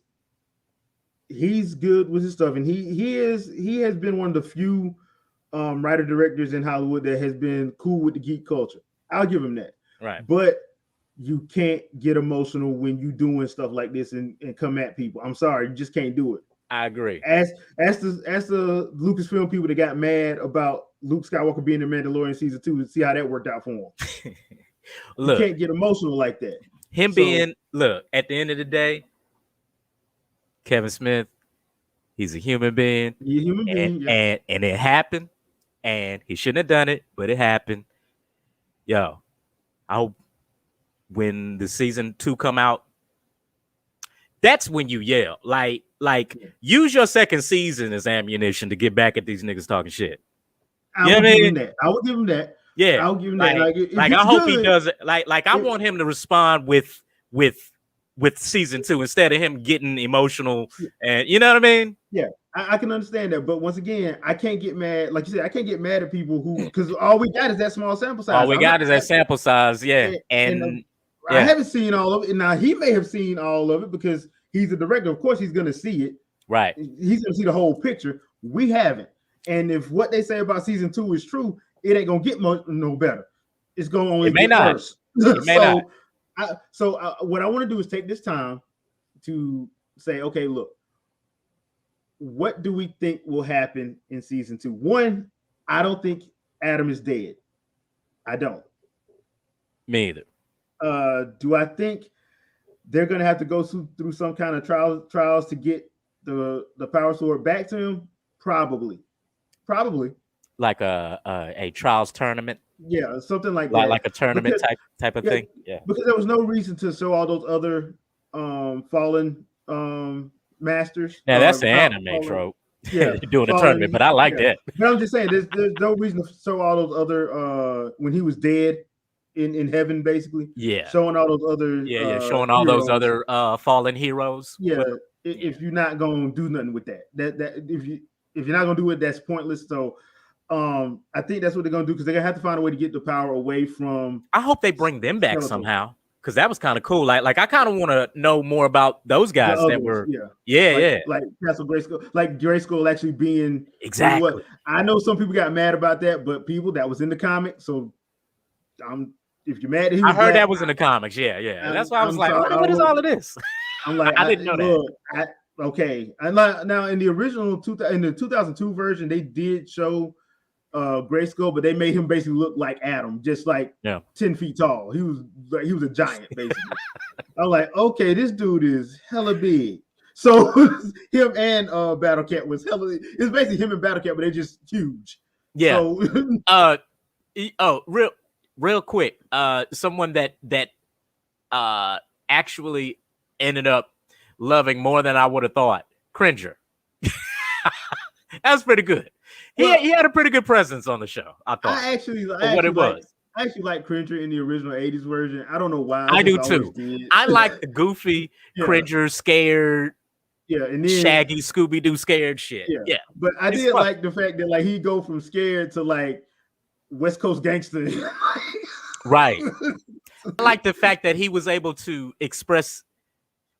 He's good with his stuff, and he has been one of the few writer directors in Hollywood that has been cool with the geek culture. I'll give him that. Right. But you can't get emotional when you doing stuff like this and come at people. I'm sorry, you just can't do it. I agree. As the Lucasfilm people that got mad about Luke Skywalker being in Mandalorian season 2 and see how that worked out for him. Look, you can't get emotional like that. At the end of the day, Kevin Smith, he's a human being. He's a human being, and it happened, and he shouldn't have done it, but it happened. Yo, I hope when the season 2 come out, that's when you yell. Like use your second season as ammunition to get back at these niggas talking shit. I would give him that. I would give him that. Yeah, I'll give him that. Like I hope he does it. Like I want him to respond with season 2 instead of him getting emotional, and you know what I mean? Yeah, I can understand that, but once again, I can't get mad. Like you said, I can't get mad at people who because all we got is that small sample size. All we got is that sample size, yeah. And I haven't seen all of it. Now he may have seen all of it because he's a director. Of course, he's going to see it. Right. He's going to see the whole picture. We haven't. And if what they say about season 2 is true, it ain't going to get no better. It's going to only get worse. It may not. What I want to do is take this time to say, okay, look, what do we think will happen in season 2? One, I don't think Adam is dead. I don't. Me either. Do I think they're going to have to go through some kind of trials to get the power sword back to him? Probably. Like a trials tournament. Yeah, something like that. Like a tournament type of thing. Yeah. Because there was no reason to show all those other fallen masters. Yeah, that's the anime trope. Yeah, doing a tournament, but I like that. But I'm just saying, there's no reason to show all those other when he was dead in heaven, basically. Yeah, showing all those other showing all those other fallen heroes. Yeah, if you're not gonna do nothing with that if you're not gonna do it, that's pointless. So I think that's what they're gonna do because they're gonna have to find a way to get the power away from. I hope they bring them back somehow. Because that was kind of cool. Like I kind of want to know more about those guys that were, like Castle Grayskull, like Grayskull actually being exactly. What I know, some people got mad about that, but people that was in the comic. So, if you're mad, I heard that was in the comics. Yeah. That's why I was like, what is all of this? I'm like, I didn't know that. Okay, and now in the original in the 2002 version, they did show Grayskull, but they made him basically look like Adam, just like 10 feet tall. He was a giant, basically. I'm like, okay, this dude is hella big. So him and Battle Cat was hella. It's basically him and Battle Cat, but they're just huge. Yeah. So, real quick, someone that actually ended up loving more than I would have thought. Cringer. That's pretty good. He had a pretty good presence on the show, I thought. I actually like Cringer in the original 80s version. I don't know why. I do too. I like the goofy Cringer scared. Yeah, and then Shaggy Scooby-Doo scared shit. Yeah. But I did like the fact that like he go from scared to like West Coast gangster. Right. I like the fact that he was able to express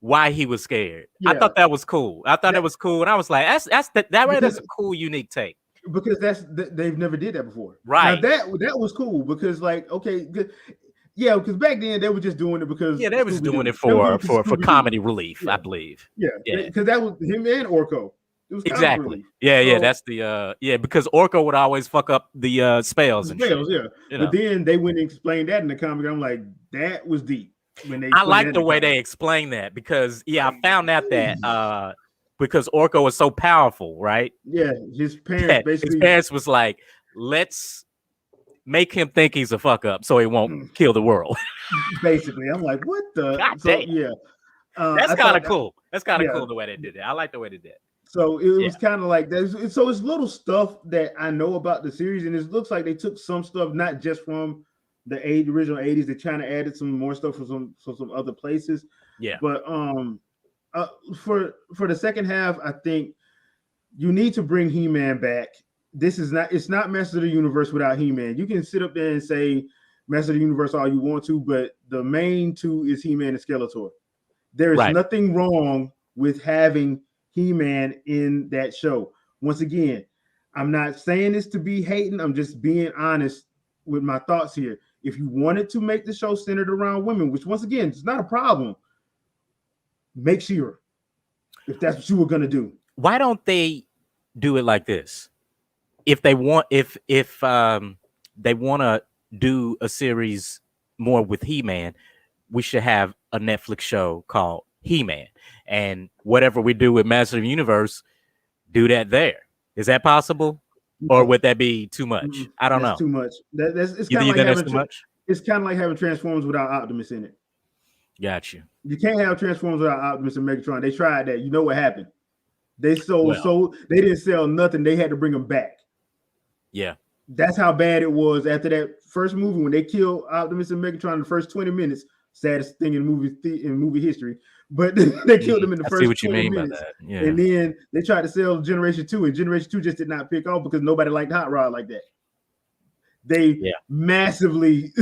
why he was scared. I thought that was cool. It was cool, and I was like, that's a cool, unique take. Because they've never did that before, right? Now that was cool because like because back then they were just doing it because they were just doing it for comedy relief, I believe. Yeah, because that was him and Orko. It was exactly. Yeah, that's the because Orko would always fuck up the spells and shit. Yeah. But then they went and explained that in the comic. I'm like, that was deep. I like the way they explained that because I found out that because Orko was so powerful, right? Yeah, his parents was like, let's make him think he's a fuck up so he won't kill the world. Basically, I'm like, what the? That's kind of cool. That's kind of cool the way they did it. I like the way they did it. So it was kind of like that. So it's little stuff that I know about the series, and it looks like they took some stuff not just from the original 80s. They're trying to add some more stuff from some other places. Yeah, but for the second half, I think you need to bring He-Man back. It's not Master of the Universe without He-Man. You can sit up there and say Master of the Universe all you want to, but the main two is He-Man and Skeletor. There is nothing wrong with having He-Man in that show. Once again, I'm not saying this to be hating. I'm just being honest with my thoughts here. If you wanted to make the show centered around women, which once again, it's not a problem, make She-Ra. If that's what you were going to do. Why don't they do it like this? If they want to do a series more with He-Man, we should have a Netflix show called He-Man. And whatever we do with Master of the Universe, do that there. Is that possible? Or would that be too much? I don't know. Too much. It's kind of like having too much? It's kind of like having Transformers without Optimus in it. Got you. You can't have Transformers without Optimus and Megatron. They tried that. You know what happened? They sold they didn't sell nothing. They had to bring them back. Yeah. That's how bad it was after that first movie when they killed Optimus and Megatron in the first 20 minutes. Saddest thing in movie history. But they killed them in the first 20 minutes. By that. Yeah. And then they tried to sell Generation 2, and Generation 2 just did not pick off because nobody liked Hot Rod like that. They massively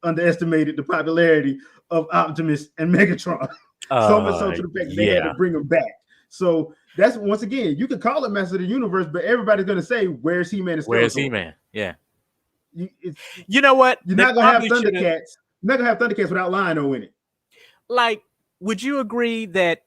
underestimated the popularity of Optimus and Megatron. So much so to the fact that they had to bring them back. So that's, once again, you could call it Master of the Universe, but everybody's going to say, where's He-Man? Where's He-Man? Yeah. You know what? You're not going to have Thundercats. You're not going to have Thundercats without Lion-O in it. Like, would you agree that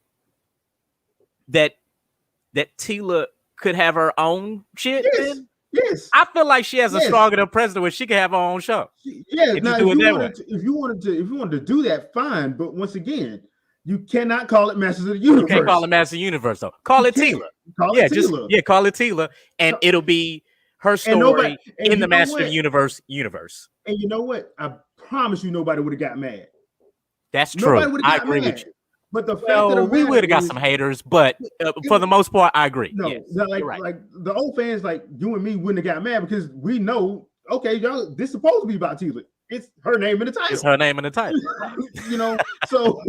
Teela could have her own shit? Yes. Yes. I feel like she has a strong enough president where she can have her own show. Yes. Now, if you wanted to do that, fine. But once again, you cannot call it Masters of the Universe. You can't call it Masters of the Universe, though. Call it Teela. Call it Teela. Call it Teela, and it'll be her story in the Masters of the Universe. And you know what? I promise you, nobody would have got mad. That's true. I agree with you. But the fact that we would have got some haters, but for the most part, I agree. No, yes, like the old fans, like you and me, wouldn't have got mad because we know, okay, y'all, this is supposed to be about Teela. It's her name in the title. It's her name in the title. So,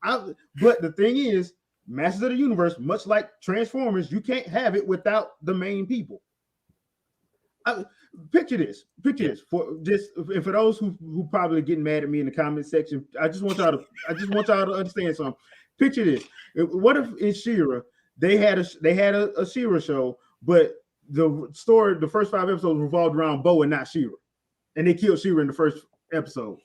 but the thing is, Masters of the Universe, much like Transformers, you can't have it without the main people. Picture this for those who probably getting mad at me in the comment section. I just want y'all to understand something. Picture this: what if in She-Ra they had a She-Ra show, but the first 5 episodes revolved around Bo and not She-Ra, and they killed She-Ra in the first episode?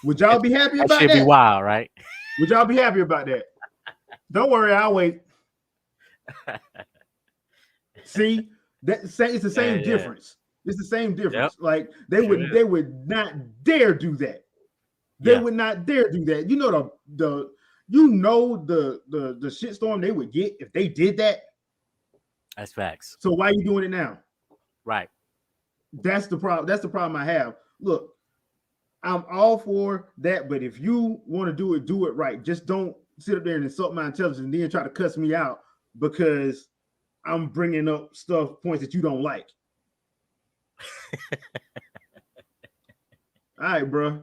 Would y'all be happy about that? Should be wild, right? Would y'all be happy about that? Don't worry, I'll wait. See, it's the same difference. It's the same difference. Yep. Like they would not dare do that. They would not dare do that. You know the shitstorm they would get if they did that. That's facts. So why are you doing it now? Right. That's the problem. That's the problem I have. Look, I'm all for that, but if you want to do it right. Just don't sit up there and insult my intelligence and then try to cuss me out because I'm bringing up points that you don't like. All right, bro.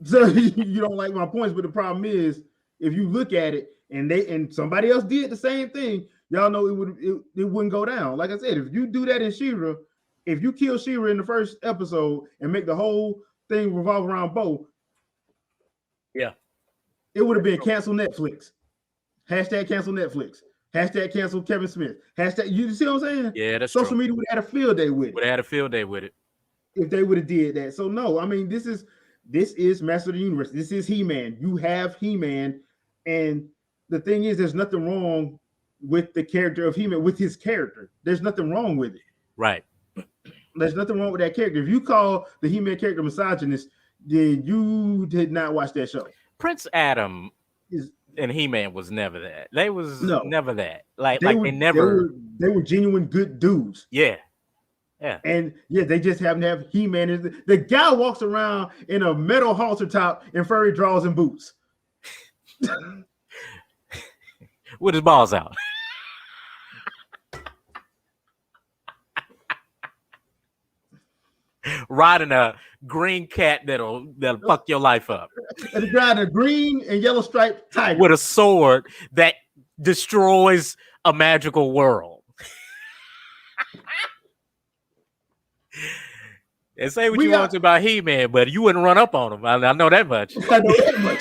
So you don't like my points, but the problem is, if you look at it and somebody else did the same thing, y'all know it wouldn't go down. Like I said, if you do that in She-Ra, if you kill She-Ra in the first episode and make the whole thing revolve around Bo, it would have been cancel Netflix. Hashtag cancel Netflix. Hashtag cancel Kevin Smith. Hashtag, you see what I'm saying? Yeah, that's social media would have had a field day with it. Would have had a field day with it if they would have did that. So no, I mean this is Master of the Universe. This is He-Man. You have He-Man, and the thing is, there's nothing wrong with the character of He-Man, with his character. There's nothing wrong with it. Right. There's nothing wrong with that character. If you call the He-Man character misogynist, then you did not watch that show. Prince Adam and He-Man was never that. They was never that. They were genuine good dudes. Yeah. And they just happen to have He-Man. The guy walks around in a metal halter top and furry drawers and boots. With his balls out. Riding a green cat that'll fuck your life up. And riding a green and yellow striped tiger with a sword that destroys a magical world. And say what you want to about He-Man, but you wouldn't run up on him. I know that much. I know that much.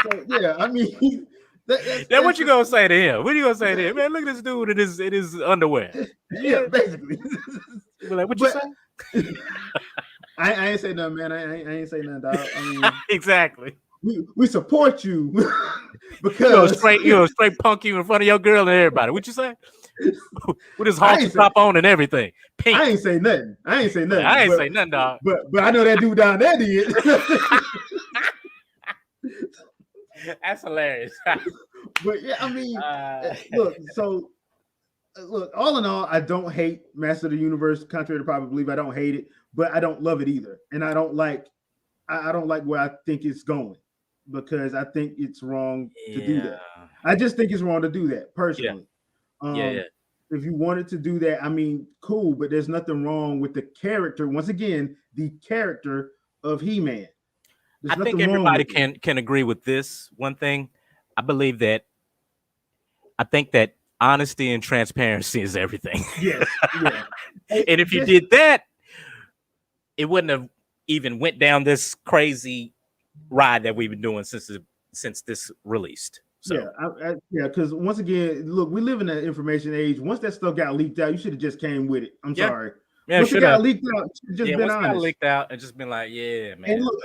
So, I mean, that's what you gonna say to him? What are you gonna say to him? Man, look at this dude in his underwear. Yeah, basically. You're like, what you say? I ain't say nothing, man. I ain't say nothing, dog. I mean, exactly. We support you because you're straight punk you in front of your girl and everybody. What you say? With his halter top on and everything. Pink. I ain't say nothing. I ain't say nothing, dog. But I know that dude down there did. That's hilarious. But yeah, I mean, look, all in all, I don't hate Master of the Universe, contrary to probably believe. I don't hate it, but I don't love it either. And I don't like where I think it's going, because I think it's wrong to do that. I just think it's wrong to do that personally. If you wanted to do that, I mean, cool, but there's nothing wrong with the character. Once again, the character of He-Man. I think everybody can agree with this one thing. I think that honesty and transparency is everything. Yes. Yeah. And if you did that, it wouldn't have even went down this crazy ride that we've been doing since this released. So. Yeah, because once again, look, we live in an information age. Once that stuff got leaked out, you should have just came with it. I'm sorry. Yeah, once it got leaked out, just been honest. Got leaked out and just been like, yeah, man. And look,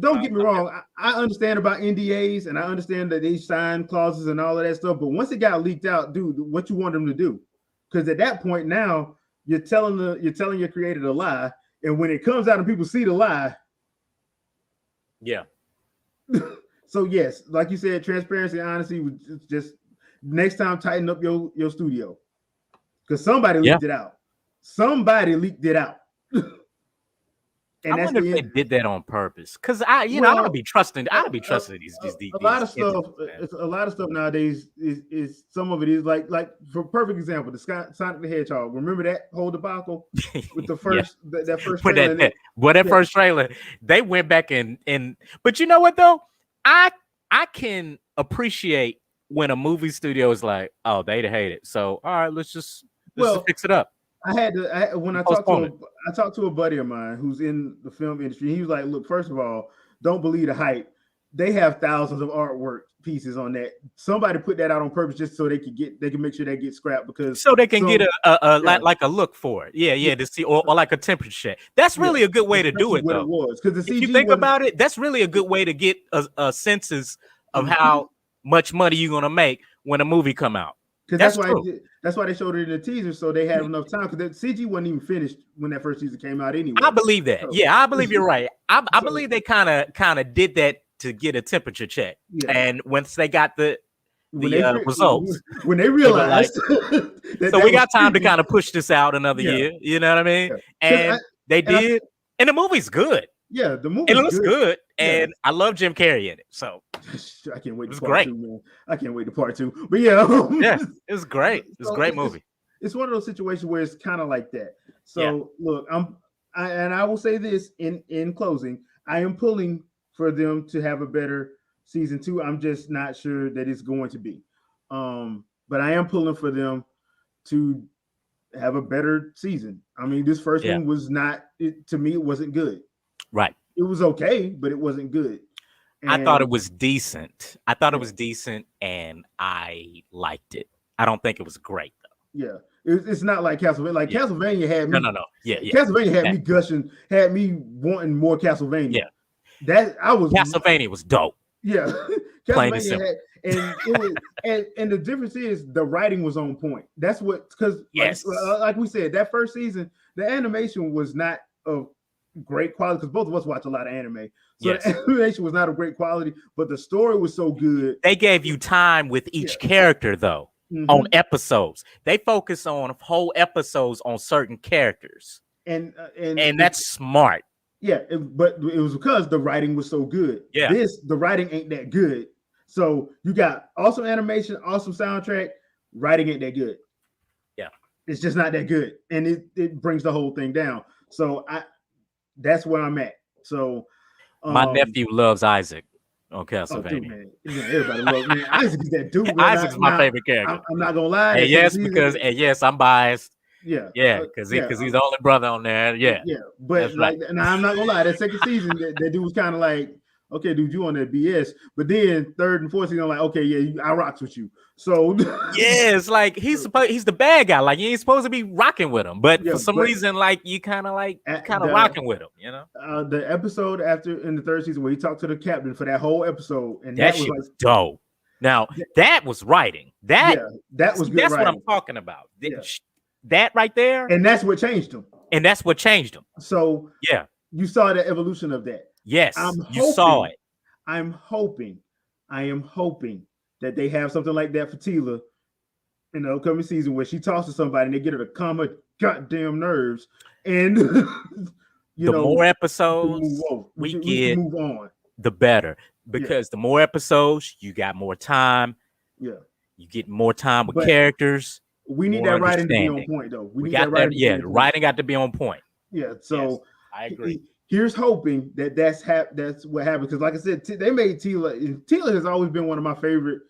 don't get me wrong. I understand about NDAs and I understand that they sign clauses and all of that stuff. But once it got leaked out, dude, what you want them to do? Because at that point now, you're telling your creator to lie, and when it comes out and people see the lie, yeah. So yes, like you said, transparency and honesty was just next time tighten up your studio. Because somebody leaked it out. Somebody leaked it out. And I wonder if they did that on purpose. Because I don't be trusting. I don't be trusting these. A lot of stuff. A lot of stuff nowadays is some of it is like for perfect example, the Sonic the Hedgehog. Remember that whole debacle with the first that first trailer. That first trailer, they went back and but you know what though, I can appreciate when a movie studio is like, oh, they hate it, so all right, let's just fix it up. I talked to a buddy of mine who's in the film industry. He was like, look, first of all, don't believe the hype. They have thousands of artwork pieces on that. Somebody put that out on purpose just so they can make sure that gets scrapped because so they can get like a look for it. Yeah, to see or like a temperature check. That's really a good way to do it though. It was because if you think about it, that's really a good way to get a census of how much money you're gonna make when a movie come out. Because that's why they showed it in the teaser, so they had enough time. Because the CG wasn't even finished when that first season came out anyway. I believe that. Yeah, I believe you're right. I believe they kind of did that to get a temperature check. Yeah. And once they got the results, when they realized, so we got time to kind of push this out another year. You know what I mean? Yeah. And they did, and the movie's good. Yeah, the movie looks good, and I love Jim Carrey in it. So I can't wait. It's great. Man. I can't wait to part 2. But yeah, it was great. It's a great movie. It's one of those situations where it's kind of like that. So look, I will say this in closing, I am pulling for them to have a better season 2. I'm just not sure that it's going to be. But I am pulling for them to have a better season. I mean, this first one was not. To me, it wasn't good. Right. It was okay, but it wasn't good. And I thought it was decent. And I liked it. I don't think it was great though. Yeah, it's not like Castlevania. Castlevania had me. No. Yeah. Castlevania had me gushing, had me wanting more Castlevania. Yeah. Castlevania was dope. Yeah. Castlevania and the difference is the writing was on point. That's what like we said, that first season, the animation was not of great quality because both of us watch a lot of anime. So the animation was not of great quality, but the story was so good. They gave you time with each character though, on episodes. They focus on whole episodes on certain characters. And that's smart. Yeah, but it was because the writing was so good. Yeah. The writing ain't that good. So you got awesome animation, awesome soundtrack, writing ain't that good. Yeah. It's just not that good. And it brings the whole thing down. So that's where I'm at. So my nephew loves Isaac on Castlevania. Everybody loves me. Isaac is that dude. Isaac's my favorite character. I'm not gonna lie. And yes, I'm biased. Yeah, because he's the only brother on there. Yeah, but and I'm not gonna lie. That second season, that dude was kind of like, okay, dude, you on that BS. But then third and fourth season, I'm like, okay, I rocks with you. So it's like he's the bad guy. Like you ain't supposed to be rocking with him, but for some reason, like you kind of rocking with him. You know, the episode after in the third season where he talked to the captain for that whole episode, and that was like dope. Now that was writing. That was good. That's writing. What I'm talking about. That right there, and that's what changed him. So you saw the evolution of that. Yes, you saw it. I am hoping that they have something like that for Tila in the upcoming season where she talks to somebody and they get her to calm her goddamn nerves. And more episodes we get, move on, the better. Because the more episodes, you got more time. Yeah, you get more time with characters. We need that writing to be on point, though. The writing got to be on point. Yeah, so I agree. Here's hoping that's what happened because, like I said, they made Tila. And Tila has always been one of my favorite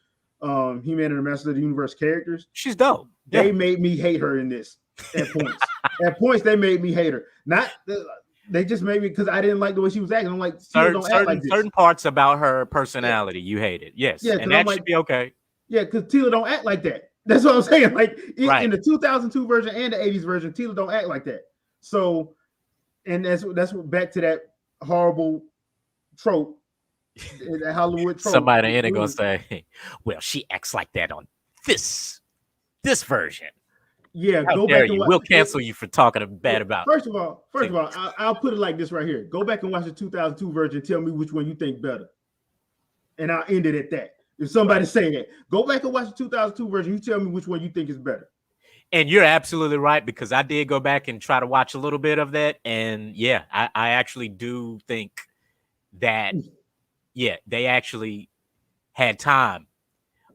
He-Man and the Master of the Universe characters. She's dope. They made me hate her in this at points. At points, they made me hate her. They just made me because I didn't like the way she was acting. I'm like, certain parts about her personality you hated. Yes, and that should be okay. Yeah, because Tila don't act like that. That's what I'm saying. Like in the 2002 version and the 80s version, Tila don't act like that. So, and that's what back to that horrible trope, that Hollywood trope. Somebody in it gonna say, "Well, she acts like that on this version." Yeah, go back and watch. We'll cancel you for talking bad about. First of all, I'll put it like this right here. Go back and watch the 2002 version. Tell me which one you think better, and I'll end it at that. If somebody's saying that, go back and watch the 2002 version. You tell me which one you think is better. And you're absolutely right, because I did go back and try to watch a little bit of that, and yeah, I actually do think that they actually had time,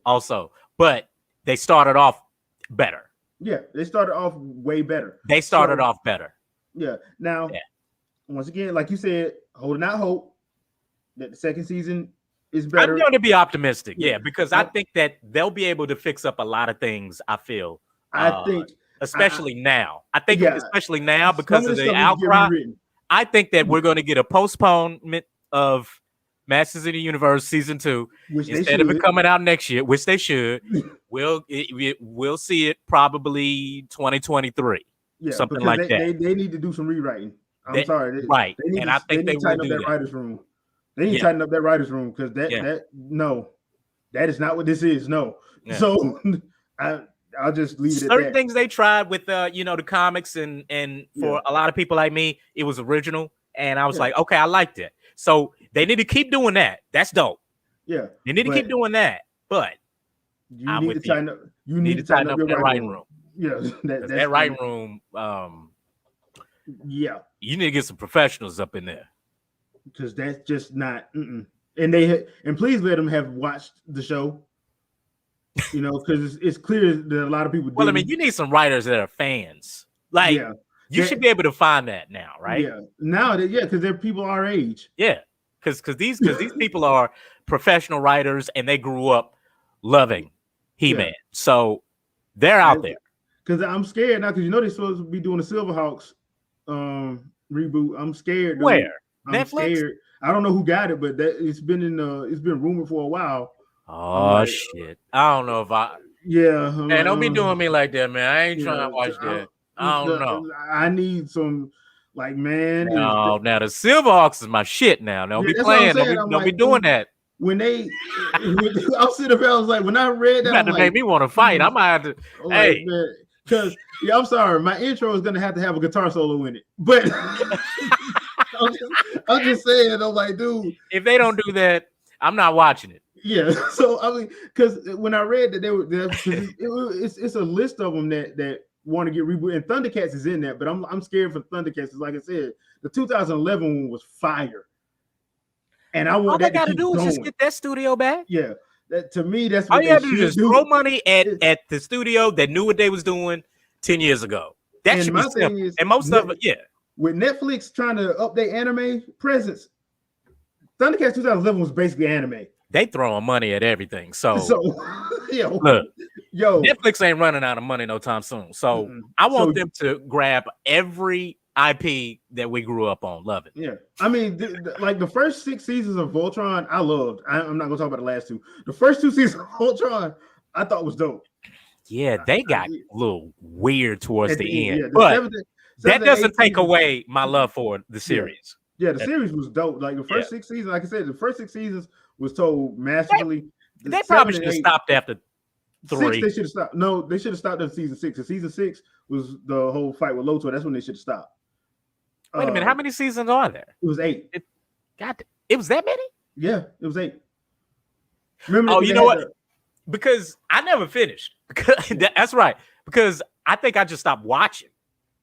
also, but they started off better. Yeah, they started off way better. They started off better. Yeah. Now, once again, like you said, holding out hope that the second season is better. I'm going to be optimistic, because I think that they'll be able to fix up a lot of things. I feel. I think, especially now. I think especially now because of the outcry. I think that we're going to get a postponement of Masters of the Universe season 2 instead of it coming out next year, which they should. We'll see it probably 2023, something like that. They need to do some rewriting. I'm sorry, and I think they will do that. Writers room. They need to tighten up that writers room, because that is not what this is. No, so I'll just leave it at that. Certain things they tried with the comics, and for a lot of people like me, it was original, and I was like, okay, I liked it. So they need to keep doing that. That's dope. Yeah, they need to keep doing that. But you need to tighten up. You need to tighten up that writing room. Yeah, that writing room. You need to get some professionals up in there, because that's just not. And please let them have watched the show. Because it's clear that a lot of people. Well, I mean, you need some writers that are fans. Like, you should be able to find that now, right? Yeah, now because they're people our age. Yeah, because these people are professional writers, and they grew up loving He-Man, so they're out there. Because I'm scared now, because they're supposed to be doing the Silverhawks reboot. I'm scared. Where? I'm Netflix? Scared. I don't know who got it, but it's been rumored for a while. Oh shit! I don't know if I. Yeah, man, don't be doing me like that, man. I ain't trying to watch that. I don't know. I need some, like, man. No, now the Silverhawks is my shit. Now don't be playing. Don't be doing that. When I'm sitting there, I was like, when I read that, you got to make me want to fight. I might have to. Hey, because I'm sorry, my intro is gonna have to have a guitar solo in it, but I'm just saying, I'm like, dude, if they don't do that, I'm not watching it. Yeah, so I mean, because when I read that it's a list of them that want to get rebooted, and Thundercats is in that, but I'm scared for Thundercats. Like I said, the 2011 one was fire, and I want all they got to do is just get that studio back. Yeah, to me, that's what all you have to do is throw money at the studio that knew what they was doing 10 years ago. That should be simple. And most of it, with Netflix trying to update anime presence, Thundercats 2011 was basically anime. They throwing money at everything. So look, Netflix ain't running out of money no time soon. So I want them to grab every IP that we grew up on. Love it. Yeah. I mean, like the first 6 seasons of Voltron, I loved. I'm not going to talk about the last 2. The first 2 seasons of Voltron, I thought was dope. Yeah, they got a little weird towards the end. But that doesn't take away my love for the series. Yeah, the series was dope. Like the first 6 seasons, like I said, the first 6 seasons was told masterfully. They probably should have stopped after 3. 6, they should have stopped. No, they should have stopped at season 6. And season 6 was the whole fight with Lotor. That's when they should have stopped. Wait a minute, how many seasons are there? It was 8. It was that many? Yeah, it was 8. Remember? You know what? Because I never finished. That's right. Because I think I just stopped watching.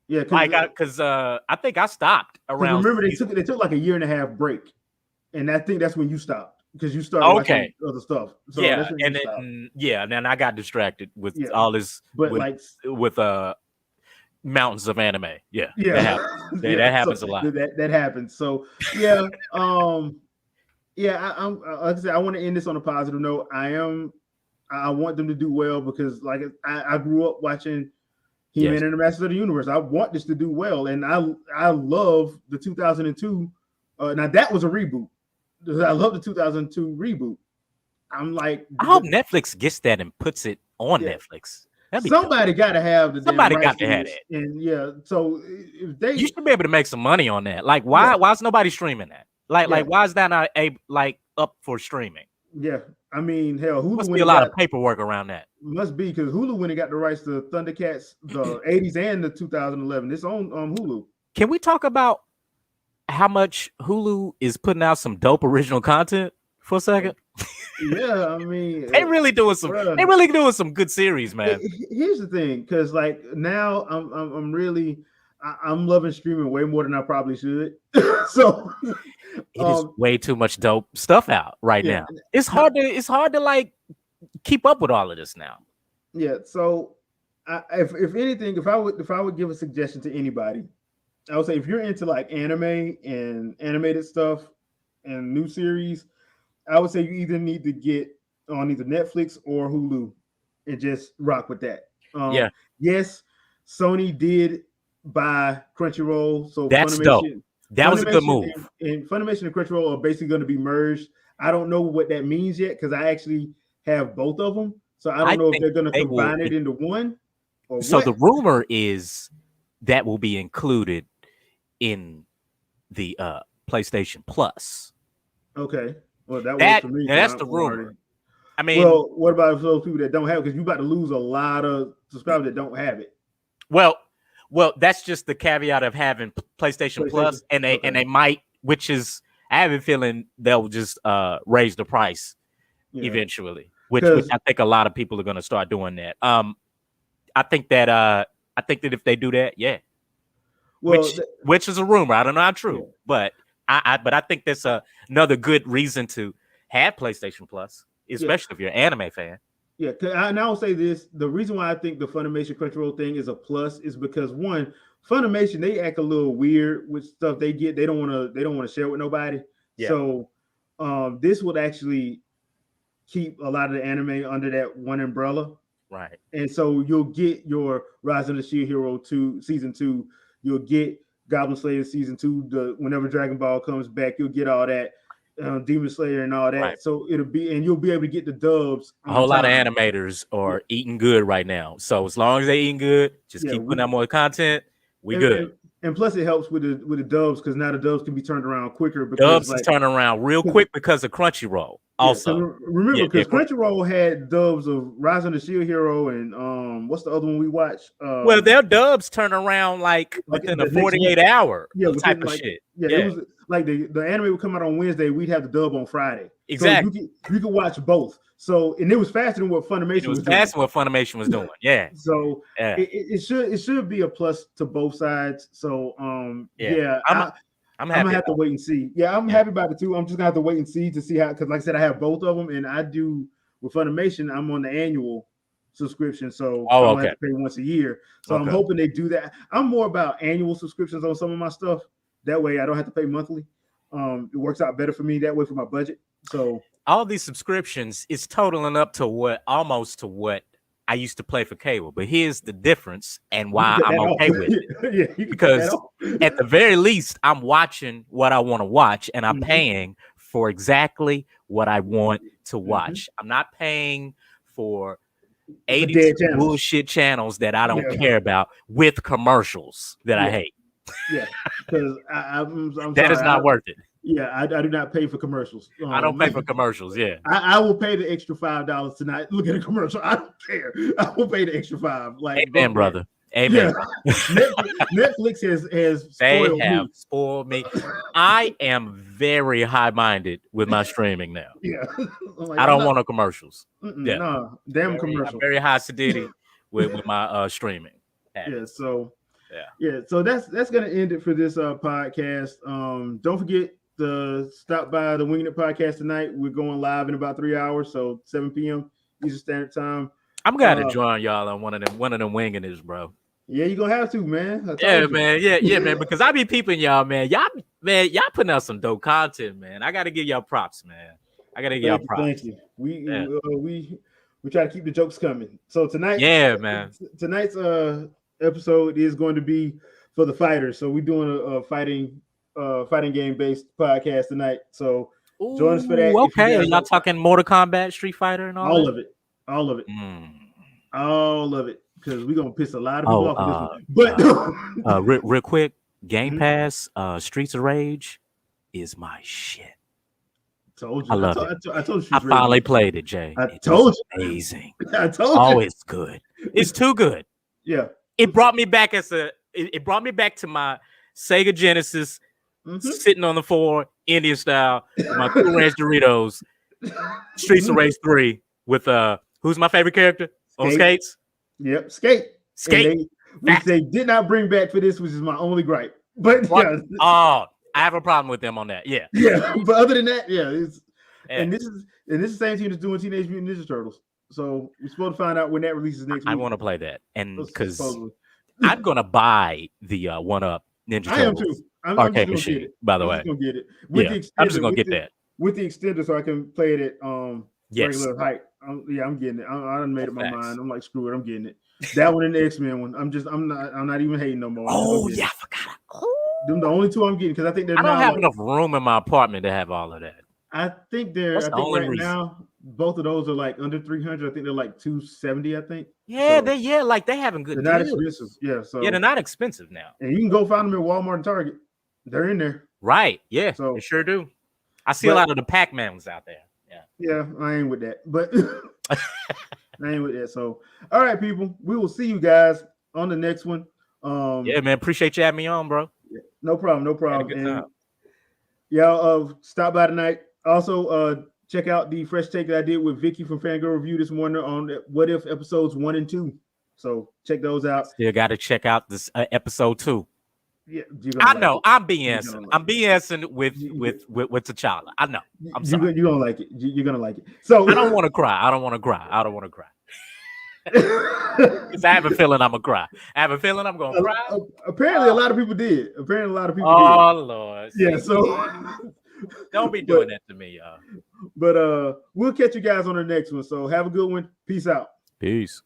Yeah, because I think I stopped around. Remember, they took like a 1.5-year break, and I think that's when you stopped because you started watching other stuff. So and then I got distracted with all this, with mountains of anime. Yeah, that happens. That happens a lot. That happens. So yeah, I'm like I said, I want to end this on a positive note. I want them to do well because like I grew up watching He-Man and the Masters of the Universe. I want this to do well, and I love the 2002. Now that was a reboot. I love the 2002 reboot. I'm like, I hope Netflix gets that and puts it on Netflix. Somebody got to have the somebody got to have it. And so if they, you should be able to make some money on that. Like, why is nobody streaming that? Like why is that not up for streaming? Yeah, I mean, hell, Hulu must be a lot of paperwork around that. Must be, because Hulu, when it got the rights to Thundercats, the 80s and the 2011, it's on Hulu. Can we talk about how much Hulu is putting out some dope original content for a second? Yeah, I mean, they really doing some good series, man. Here's the thing, because like now I'm loving streaming way more than I probably should. So it is way too much dope stuff out right now. It's hard to like keep up with all of this now. Yeah. So if anything, if I would give a suggestion to anybody, I would say if you're into like anime and animated stuff and new series, I would say you either need to get on either Netflix or Hulu and just rock with that. Yes, Sony did buy Crunchyroll, so that's dope. That was a good move. And Funimation and Crunchyroll are basically going to be merged. I don't know what that means yet, because I actually have both of them, so I don't know if they're going to combine it into one. So the rumor is that will be included in the PlayStation Plus. Okay. Well, that works for me. That's the rumor. I mean, well, what about those people that don't have it? Because you're about to lose a lot of subscribers that don't have it. Well, that's just the caveat of having PlayStation Plus, and they might, which is, I have a feeling they'll just raise the price eventually, which I think a lot of people are going to start doing that. I think that if they do that, which is a rumor. I don't know how true, but I think that's another good reason to have PlayStation Plus, especially if you're an anime fan. Yeah, and I'll say this: the reason why I think the Funimation Crunchyroll thing is a plus is because, one, Funimation, they act a little weird with stuff they get. They don't want to share with nobody. Yeah. So this would actually keep a lot of the anime under that one umbrella. Right. And so you'll get your Rise of the Shield Hero 2 season 2. You'll get Goblin Slayer season 2. Whenever Dragon Ball comes back, you'll get all that. Demon Slayer and all that. Right. So it'll be, and you'll be able to get the dubs. A whole lot of animators are eating good right now. So as long as they eating good, just keep putting out more content. We good. And plus, it helps with the dubs, because now the dubs can be turned around quicker. Dubs is turning around real quick because of Crunchyroll. Also, remember, because Crunchyroll had dubs of Rise of the Shield Hero and what's the other one we watched? Well, their dubs turn around like within a 48-hour type of shit. Yeah, it was like the anime would come out on Wednesday. We'd have the dub on Friday. Exactly. So you could watch both. So, and it was faster than what Funimation was doing. Faster than what Funimation was doing. Yeah. So it should be a plus to both sides. So I'm gonna have to wait and see. Yeah, I'm happy about it too. I'm just gonna have to wait and see how, because like I said, I have both of them, and I do with Funimation. I'm on the annual subscription, so I have to pay once a year. So I'm hoping they do that. I'm more about annual subscriptions on some of my stuff. That way, I don't have to pay monthly. It works out better for me that way for my budget. So all these subscriptions is totaling up to almost what I used to play for cable. But here's the difference and why I'm okay with it. Because at the very least, I'm watching what I want to watch, and I'm paying for exactly what I want to watch. I'm not paying for 80 bullshit channels that I don't care about with commercials that I hate. Yeah, because I'm that is not worth it. Yeah, I do not pay for commercials. I don't pay for commercials. Yeah, I will pay the extra $5 tonight. Look at a commercial. I don't care. I will pay the extra $5. Like, amen, brother. Amen. Yeah. Netflix has spoiled me. I am very high-minded with my streaming now. Yeah, I don't want no commercials. Yeah, no, damn commercial. I'm very high sedity with my streaming. Habits. Yeah. So that's gonna end it for this podcast. Don't forget to stop by the Winging It podcast tonight. We're going live in about 3 hours, so 7 p.m. Eastern Standard Time. I'm gonna join y'all on one of them winging this, bro. Yeah, you're gonna have to, man. Yeah, man. Yeah, man. Because I be peeping y'all, man. Y'all putting out some dope content, man. I gotta give y'all props, man. Thank you. We try to keep the jokes coming. So tonight, man. Tonight's episode is going to be for the fighters. So we're doing a fighting game based podcast tonight. So join us for that. Okay, are y'all talking Mortal Kombat, Street Fighter, and all of it? All of it, because we're gonna piss a lot of people off with this one. But real quick, Game Pass, Streets of Rage is my shit. Told you. I love it. I told you. I finally played it, Jay. I told you. Amazing. I told you. It's good. It's too good. Yeah. It brought me back it brought me back to my Sega Genesis, sitting on the floor, Indian style, with my Cool Ranch Doritos, Streets of Rage 3 with who's my favorite character? On skates? Yep, Skate. Which they did not bring back for this, which is my only gripe. But yeah. Oh, I have a problem with them on that. Yeah. Yeah. But other than that, and this is the same team that's doing Teenage Mutant Ninja Turtles. So we're supposed to find out when that releases next week. I want to play that. And because I'm gonna buy the one-up Ninja Turtles. I am too. I'm arcade machine, by the way. I'm just gonna get it. I'm just gonna get that. With the extender so I can play it at regular height. I'm getting it. I done made up my mind. I'm like, screw it, I'm getting it. That one and the X-Men one. I'm not even hating no more. Oh yeah, I forgot. Them the only two I'm getting because I think I don't have enough room in my apartment to have all of that. I think now both of those are like under 300. I think they're like 270. I think. Yeah, they're having good. They're not expensive. Yeah, so they're not expensive now. And you can go find them at Walmart and Target. They're in there. Right. Yeah. So they sure do. I see a lot of the Pac-Mans out there. Yeah. Yeah, I ain't with that, but I ain't with that. So, all right, people, we will see you guys on the next one. Yeah, man. Appreciate you having me on, bro. Yeah, no problem. Y'all stop by tonight. Also, check out the fresh take that I did with Vicky from Fangirl Review this morning on What If episodes 1 and 2. So check those out. Still got to check out this episode 2. Yeah, I know. I'm BSing. I'm BSing with T'Challa. I know. I'm sorry. You're gonna like it. You're gonna like it. So I don't want to cry. Because I have a feeling I'm gonna cry. I have a feeling I'm gonna cry. Apparently, a lot of people did. Oh Lord. Yeah. So don't be doing that to me, y'all. But we'll catch you guys on the next one. So have a good one. Peace out. Peace.